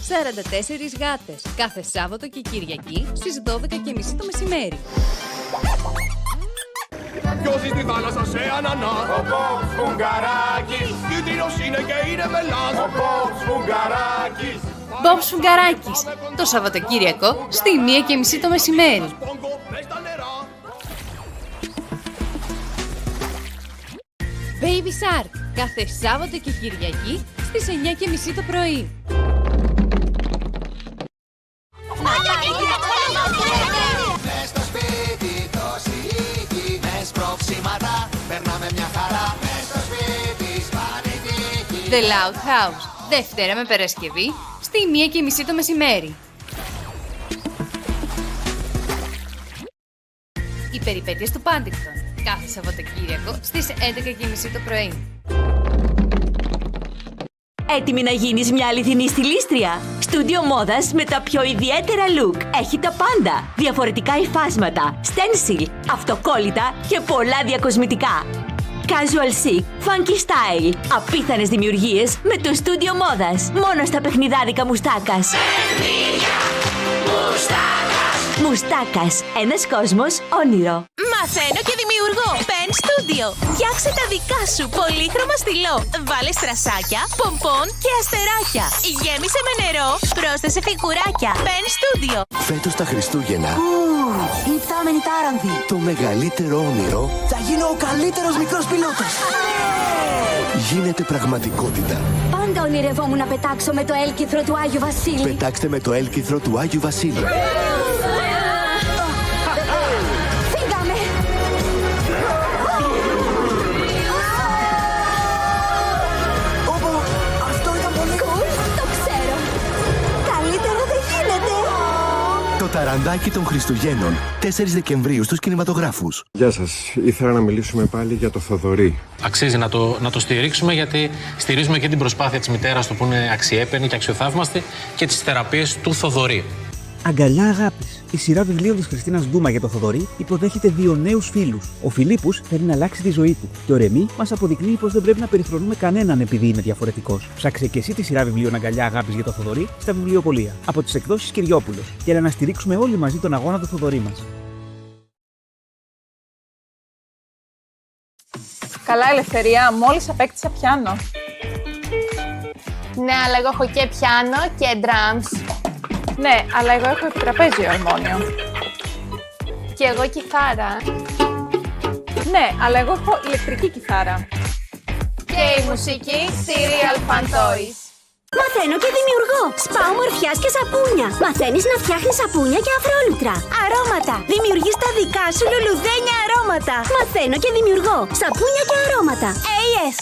44 γάτες, κάθε Σάββατο και Κυριακή στις 12:30 το μεσημέρι. Ποιος στη θάλασσα σε ανανά. Ο Μπομ Σφουγγαράκης. Κίτρινος είναι και είναι μελάς. Ο Μπομ Σφουγγαράκης. Μπομ Σφουγγαράκης, το Σαββατοκύριακο στη 1:30 το μεσημέρι. Baby Shark, κάθε Σάββατο και Κυριακή στις 9:30 το πρωί. Μες στο σπίτι το σιλίκι, με σπρώξιματα, περνάμε μια χαρά. Μες στο σπίτι σπάνι τύχη. The Loud House, Δευτέρα με Παρασκευή στη 1:30 το μεσημέρι. Οι περιπέτειες του Πάντικτον, κάθε Σαββατοκύριακο στις 11:30 το πρωί. Έτοιμη να γίνεις μια αληθινή στιλίστρια? Στούντιο μόδας με τα πιο ιδιαίτερα look. Έχει τα πάντα. Διαφορετικά υφάσματα, stencil, αυτοκόλλητα και πολλά διακοσμητικά. Casual chic, funky style. Απίθανες δημιουργίες με το στούντιο μόδας. Μόνο στα παιχνιδάδικα Μουστάκας. Μουστάκας, ένας κόσμος όνειρο. Μαθαίνω και δημιουργώ. Pen Studio. Φτιάξε τα δικά σου πολύχρωμα στυλό. Βάλε στρασάκια, πομπόν και αστεράκια. Γέμισε με νερό. Πρόσθεσε φιγουράκια. Pen Studio. Φέτος τα Χριστούγεννα. Η φθάμενη τάρανδη. Το μεγαλύτερο όνειρο Θα γίνω ο καλύτερος μικρός πιλότος. γίνεται πραγματικότητα. Πάντα ονειρευόμουν να πετάξω με το έλκυθρο του Άγιου Βασίλη. Πετάξτε με το έλκυθρο του Άγιου Βασίλη. Φύγαμε! Αυτό ήταν πολύ cool. Το ξέρω. Καλύτερα δεν γίνεται. Το ταραντάκι των Χριστουγέννων, 4 Δεκεμβρίου στους κινηματογράφους. Γεια σας. Ήθελα να μιλήσουμε πάλι για το Θοδωρή. Αξίζει να το στηρίξουμε, γιατί στηρίζουμε και την προσπάθεια της μητέρας του που είναι αξιέπαινη και αξιοθαύμαστη και τις θεραπείες του Θοδωρή. Αγκαλιά αγάπης. Η σειρά βιβλίων της Χριστίνας Ντούμα για το Θοδωρή υποδέχεται 2 νέους φίλους. Ο Φιλίππους θέλει να αλλάξει τη ζωή του. Και ο Ρεμί μας αποδεικνύει πως δεν πρέπει να περιφρονούμε κανέναν επειδή είναι διαφορετικός. Ψάξε και εσύ τη σειρά βιβλίων Αγκαλιά αγάπης για το Θοδωρή στα βιβλιοπωλεία. Από τις εκδόσεις Κυριόπουλος. Και να στηρίξουμε όλοι μαζί τον αγώνα του Θοδωρή μας. Καλά, Ελευθερία, μόλις απέκτησα πιάνο. Ναι, αλλά εγώ έχω και πιάνο και drums. Ναι, αλλά εγώ έχω επιτραπέζιο αρμόνιο. Και εγώ κιθάρα. Ναι, αλλά εγώ έχω ηλεκτρική κιθάρα. Και η μουσική Serial Fan Toys. Μαθαίνω και δημιουργώ. Σπάω μορφιάς και σαπούνια. Μαθαίνεις να φτιάχνεις σαπούνια και αφρόλουτρα. Αρώματα. Δημιουργείς τα δικά σου λουλουδένια αρώματα. Μαθαίνω και δημιουργώ. Σαπούνια και αρώματα. AS.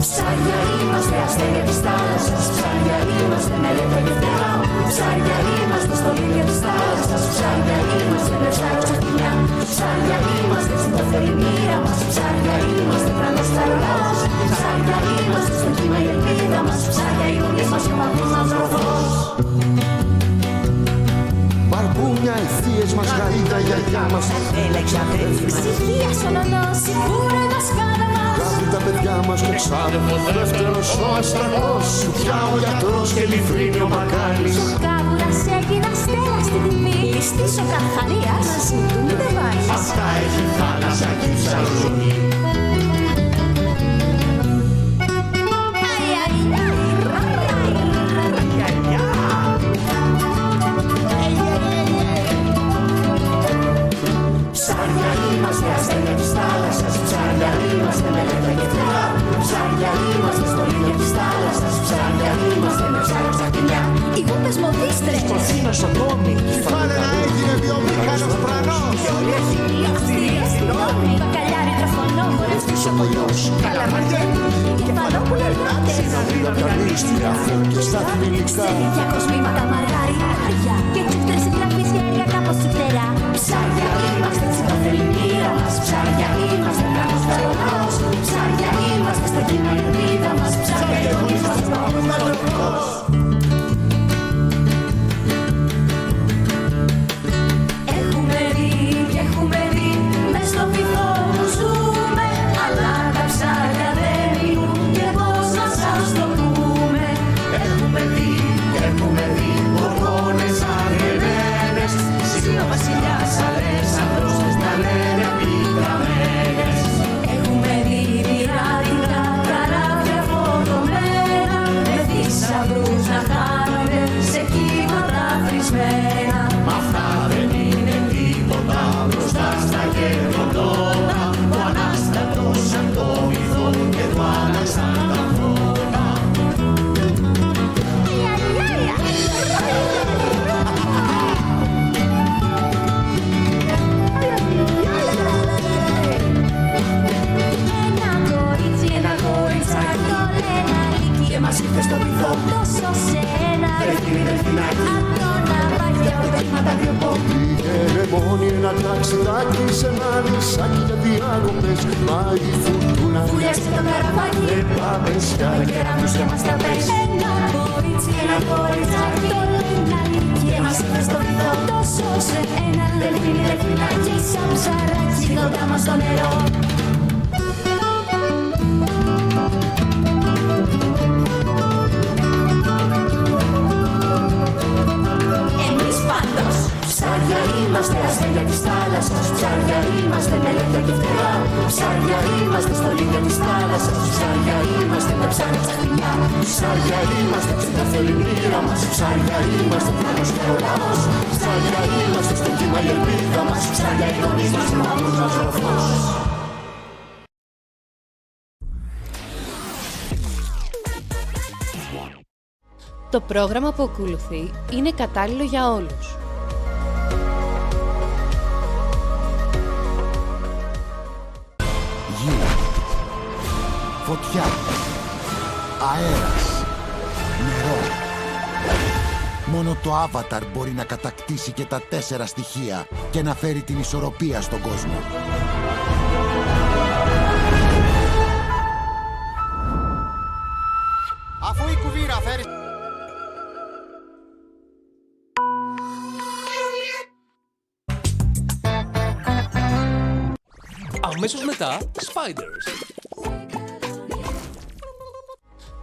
Ψάρια είμαστε, αστέρια της θάλασσας. Ψάρια είμαστε, με λεπτά και φτερά. Ψάρια είμαστε, στολίδια της θάλασσας. Ψάρια είμαστε, με ψάρια στα σκηνιά. Ψάρια είμαστε, στην καθαρή μοίρα μας. Ψάρια είμαστε, τρανός χαρολάς. Ψάρια είμαστε, στο κύμα η ελπίδα μας. Ψάρια οι γονείς μας και ο παππούς μας ροδός. Μπαρπούνια, οι θείες μας, γαρίδα, η γιαγιά μας. Έλεξα αδέρφη μας. Ψυχία σωνονός, σιγούρα η μασκάδα μας. Γράφει τα παιδιά μας και ξάδερφο δεύτερος ο αστραγός. Σου πια ο γιατρός και λιβρίνει ο μπακάλις. Σου κάβουρας έγινα στέλα στη τιμή. Ληστής ο Καρχαρίας, μαζί του μη δεν βάζεις. Αυτά έχει θάλασσα και ψαρζουνή. Ψάρια είμαστε, αστέρια της θάλασσας. Ψάρια είμαστε, με λεπτά και φτερά. Ψάρια είμαστε, στολίδια της θάλασσας. Ψάρια είμαστε, με ψάρια στα κοιλιά. Οι γούπες μοδίστρες. Στο θύμα σοκόμι. Η φάλαινα έγινε βιομηχάνος πρανός. Και όλοι αρχινοί αυστηροί αστυνόμοι. Μπακαλιάρι τραφωνό, χορευτής ο κολλιός. Καλαμαριέτη, κεφαλόπουλο εργάτες. Συναντήρα κανίστια, φώκες στα θρηλυκά. Στέλια κοσμήματα μαργαριτάρια. Και τσούχτες γραφείς γέρια κάπως του φτερά. Ψάρια είμαστε, στην καθαρή μοίρα μας. Ψάρια είμαστε, τρανός χαρολάς. Ψάρια είμαστε, στο κύμα η ελπίδα μας. Ψάρια οι γονείς μας και ο παππούς μας ροδός. Έχουμε δει, μες στο βυθό ζούμε. Αλλά τα ψάρια δεν μιλούν και πώς να σας σπασμένα. Μ' αυτά δεν είναι τίποτα μπροστά στα γεγονότα. Ο Ανάστατος σαν το βυθό και του άλλαξαν τα φώτα. Ένα κοριτσάκι το λένε Αλίκη και μας ήρθε στο βυθό. Τόσο σε ένα δελφινάκι απ' το ναυάγιο το κύματα διωκώ. Πήγαινε μόνη ένα ταξιδάκι σε ένα νησάκι για διάγωμες. Μα η φουρτούνα βουλιάσε το καραβάκι. Πάμε σιά με κεραυνούς και μας τραπές. Ένα κοριτσάκι το λένε Αλίκη και μας ήρθε στο βυθό. Τόσο σε ένα δελφινάκι σαν ψαράκι κοντά μας στο νερό. Ψάρια είμαστε αστέρια της θάλασσας. Ψάρια είμαστε με λεπτά και φτερά. Ψάρια είμαστε στο λίμνη της θάλασσας. Ψάρια είμαστε με ψάρια στα χτυλιά. Ψάρια είμαστε ψηλά στο λιμνήρα μας. Ψάρια είμαστε πλάνος και ο λαός. Ψάρια είμαστε στο κύμα η ελπίδα μας. Ψάρια οι γονείς μας, ο μάμος μας ο φως. Το πρόγραμμα που ακολουθεί είναι κατάλληλο για όλους. Φωτιά, αέρας, νερό. Μόνο το Avatar μπορεί να κατακτήσει και τα 4 στοιχεία και να φέρει την ισορροπία στον κόσμο. Αφού η κουβίρα φέρει... Αμέσως μετά, Spiders.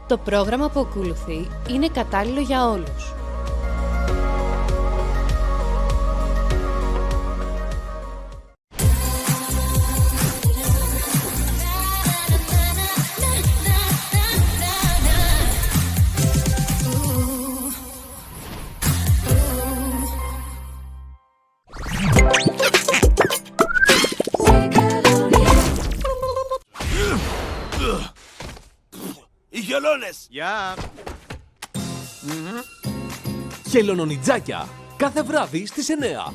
Το πρόγραμμα που ακολουθεί είναι κατάλληλο για όλους. Οι χελώνες! Γεια! Χελωνονιτζάκια, κάθε βράδυ στις 9.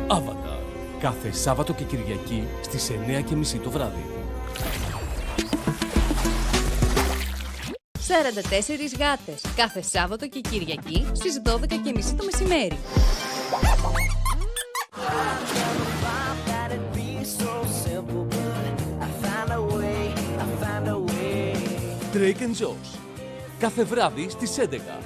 Avatar, κάθε Σάββατο και Κυριακή στις 9:30 το βράδυ. 44 γάτες, κάθε Σάββατο και Κυριακή στις 12:30 το μεσημέρι. Drake and Josh, κάθε βράδυ στις 11.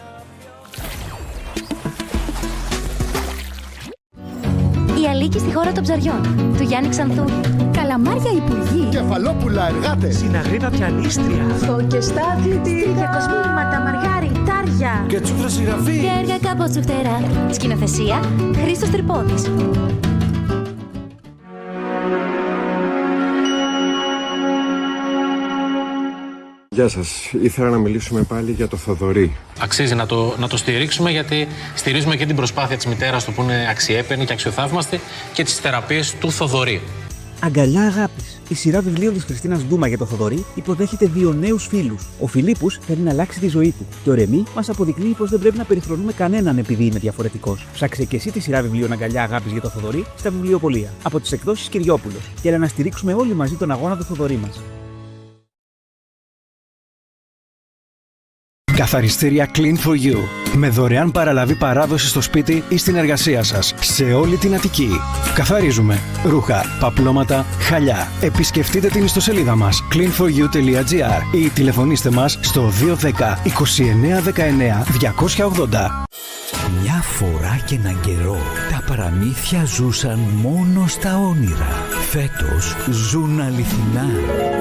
Η Αλίκη στη χώρα των ψαριών, του Γιάννη Ξανθούλη. Καλαμάρια υπουργοί. Κεφαλόπουλα εργάτες. Συναγρήνα πιανίστρια. Φωκεστά αθλητήρια. Κοσμήματα, μαργάρι, τάρια. Και τσούτρα συγγραφή. Και έργα κάπως τσουχτερά. Σκηνοθεσία, Χρήστος Τρυπώδης. Γεια σας. Ήθελα να μιλήσουμε πάλι για το Θοδωρή. Αξίζει να το στηρίξουμε, γιατί στηρίζουμε και την προσπάθεια της μητέρας του που είναι αξιέπαινη και αξιοθαύμαστη και τις θεραπείες του Θοδωρή. Αγκαλιά αγάπης. Η σειρά βιβλίων της Χριστίνας Ντούμα για το Θοδωρή υποδέχεται 2 νέους φίλους. Ο Φιλίππους θέλει να αλλάξει τη ζωή του. Και ο Ρεμί μας αποδεικνύει πως δεν πρέπει να περιφρονούμε κανέναν επειδή είναι διαφορετικός. Ψάξε και εσύ τη σειρά βιβλίων Αγκαλιά αγάπης για το Θοδωρή στα βιβλιοπωλεία. Από τις εκδόσεις Κυριόπουλος. Και να στηρίξουμε όλοι μαζί τον αγώνα του Θοδωρή μας. Καθαριστήρια Clean for You. Με δωρεάν παραλαβή παράδοση στο σπίτι ή στην εργασία σας. Σε όλη την Αττική. Καθαρίζουμε ρούχα, παπλώματα, χαλιά. Επισκεφτείτε την ιστοσελίδα μας cleanforyou.gr ή τηλεφωνήστε μας στο 210 29 19 280. Μια φορά και έναν καιρό τα παραμύθια ζούσαν μόνο στα όνειρα. Φέτος ζουν αληθινά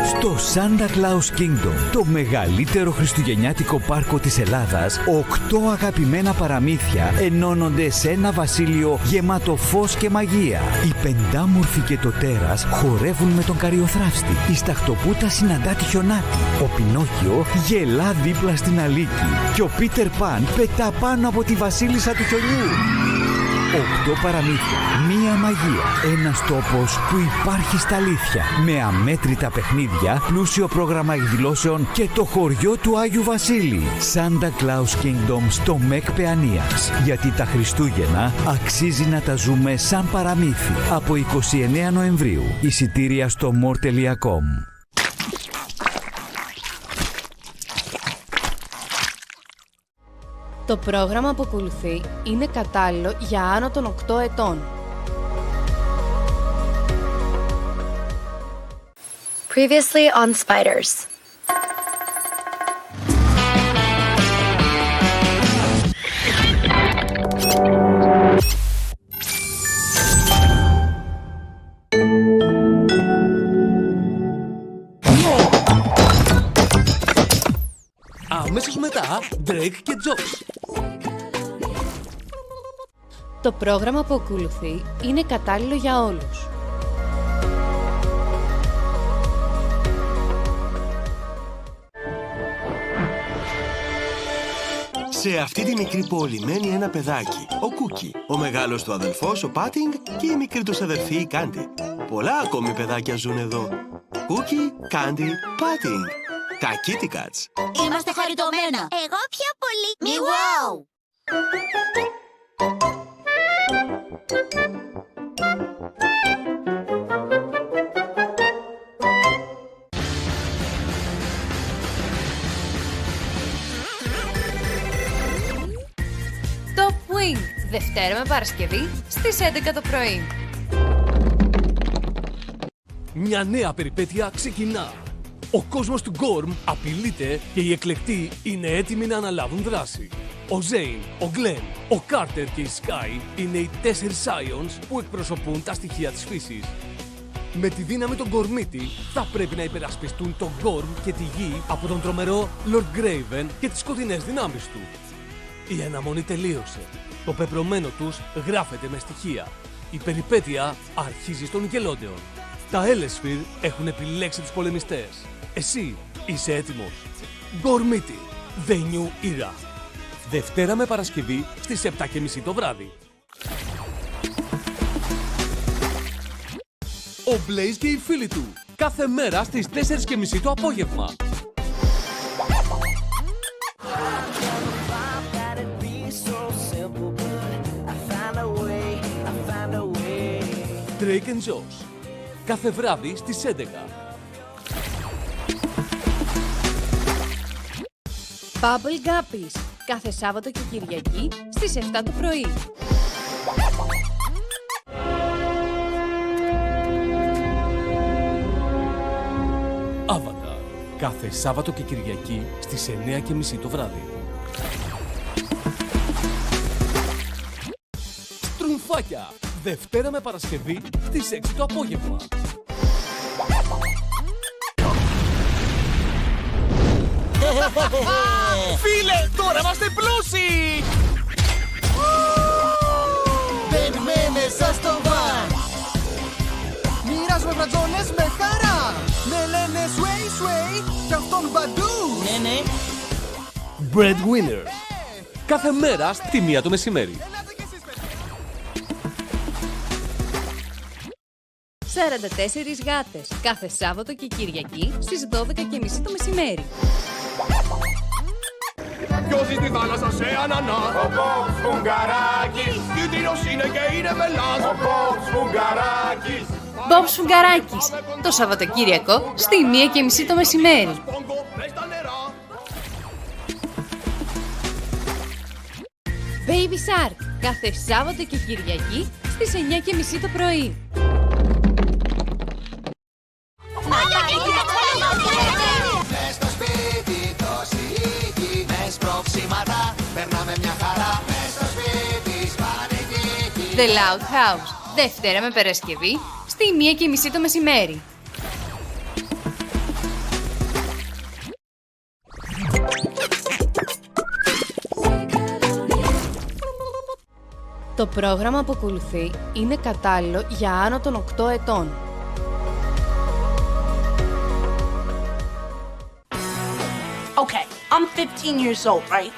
στο Santa Claus Kingdom, το μεγαλύτερο χριστουγεννιάτικο πάρκο της Ελλάδας. 8 αγαπημένα παραμύθια ενώνονται σε ένα βασίλειο γεμάτο φως και μαγεία. Οι πεντάμορφοι και το τέρας χορεύουν με τον Καριοθράφστη. Η Σταχτοπούτα συναντά τη Χιονάτη. Ο Πινόκιο γελά δίπλα στην Αλίκη. Και ο Πίτερ Παν πετά πάνω από τη βασίλισσα του χιονιού. 8 παραμύθια, μία μαγεία, ένας τόπος που υπάρχει στα αλήθεια. Με αμέτρητα παιχνίδια, πλούσιο πρόγραμμα εκδηλώσεων και το χωριό του Άγιου Βασίλη. Santa Claus Kingdom στο ΜΕΚ Παιανίας. Γιατί τα Χριστούγεννα αξίζει να τα ζούμε σαν παραμύθι. Από 29 Νοεμβρίου. Εισιτήρια στο more.com. Το πρόγραμμα που ακολουθεί είναι κατάλληλο για άνω των 8 ετών. Previously on Spiders. Αμέσως μετά, Drake και Josh. Το πρόγραμμα που ακολουθεί είναι κατάλληλο για όλους. Σε αυτή τη μικρή πόλη μένει ένα παιδάκι, ο Κούκι, ο μεγάλος του αδελφός, ο Πάτινγκ και η μικρή τους αδελφή, η Κάντι. Πολλά ακόμη παιδάκια ζουν εδώ. Κούκι, Κάντι, Πάτινγκ. Τα Kitty Cats. Είμαστε χαριτωμένα. Εγώ πιο πολύ. Μιουάου. Top Wing, Δευτέρα με Παρασκευή στις 11 το πρωί. Μια νέα περιπέτεια ξεκινά. Ο κόσμος του Γκόρμ απειλείται και οι εκλεκτοί είναι έτοιμοι να αναλάβουν δράση. Ο Ζέιν, ο Γκλεν, ο Κάρτερ και η Σκάι είναι οι 4 Scions που εκπροσωπούν τα στοιχεία της φύσης. Με τη δύναμη των Γκορμίτη θα πρέπει να υπερασπιστούν τον Γκόρμ και τη γη από τον τρομερό Lord Graven και τις σκοτεινές δυνάμεις του. Η αναμονή τελείωσε. Το πεπρωμένο τους γράφεται με στοιχεία. Η περιπέτεια αρχίζει στον Nickelodeon. Τα Elesphere έχουν επιλέξει τους πολεμιστές. Εσύ είσαι έτοιμος. Γκορμίτη, The New Era. Δευτέρα με Παρασκευή στις 7:30 το βράδυ. Ο Blaze και οι φίλοι του. Κάθε μέρα στις 4:30 το απόγευμα. Drake and Josh. Κάθε βράδυ στις 11. Bubble Guppies, κάθε Σάββατο και Κυριακή στις 7 το πρωί. Avatar, κάθε Σάββατο και Κυριακή στις 9:30 το βράδυ. Στρουμφάκια, Δευτέρα με Παρασκευή στις 6 το απόγευμα. Φίλε, τώρα είμαστε πλούσιοι! Μπαίνουμε μέσα στο βαν. Μοιράζουμε μπρατζόνες με χαρά. Με λένε sway sway κι αυτόν παντού. Ναι, ναι. Breadwinners, κάθε μέρα στη 1 το μεσημέρι. 44 γάτες, κάθε Σάββατο και Κυριακή στις 12:30 το μεσημέρι. Ποιος ζει στη θάλασσα σε ανανά? Ο Μπob's Φουγγαράκης. Κίτρινος είναι και είναι μελάς. Ο Bob's Φουγγαράκης. Bob's Φουγγαράκης, το Σαββατοκύριακο στη 1:30 το μεσημέρι. Baby Shark, κάθε Σάββατο και Κυριακή στις 9:30 το πρωί. Μες στο σπίτι το σιγή, με σπρώξιματα περνάμε μια χαρά. Μες στο σπίτι σπάνι τύχη. The Loud House, Δευτέρα με Παρασκευή στη 1:30 το μεσημέρι. Το πρόγραμμα που ακολουθεί είναι κατάλληλο για άνω των 8 ετών. Okay, I'm 15 years old, right?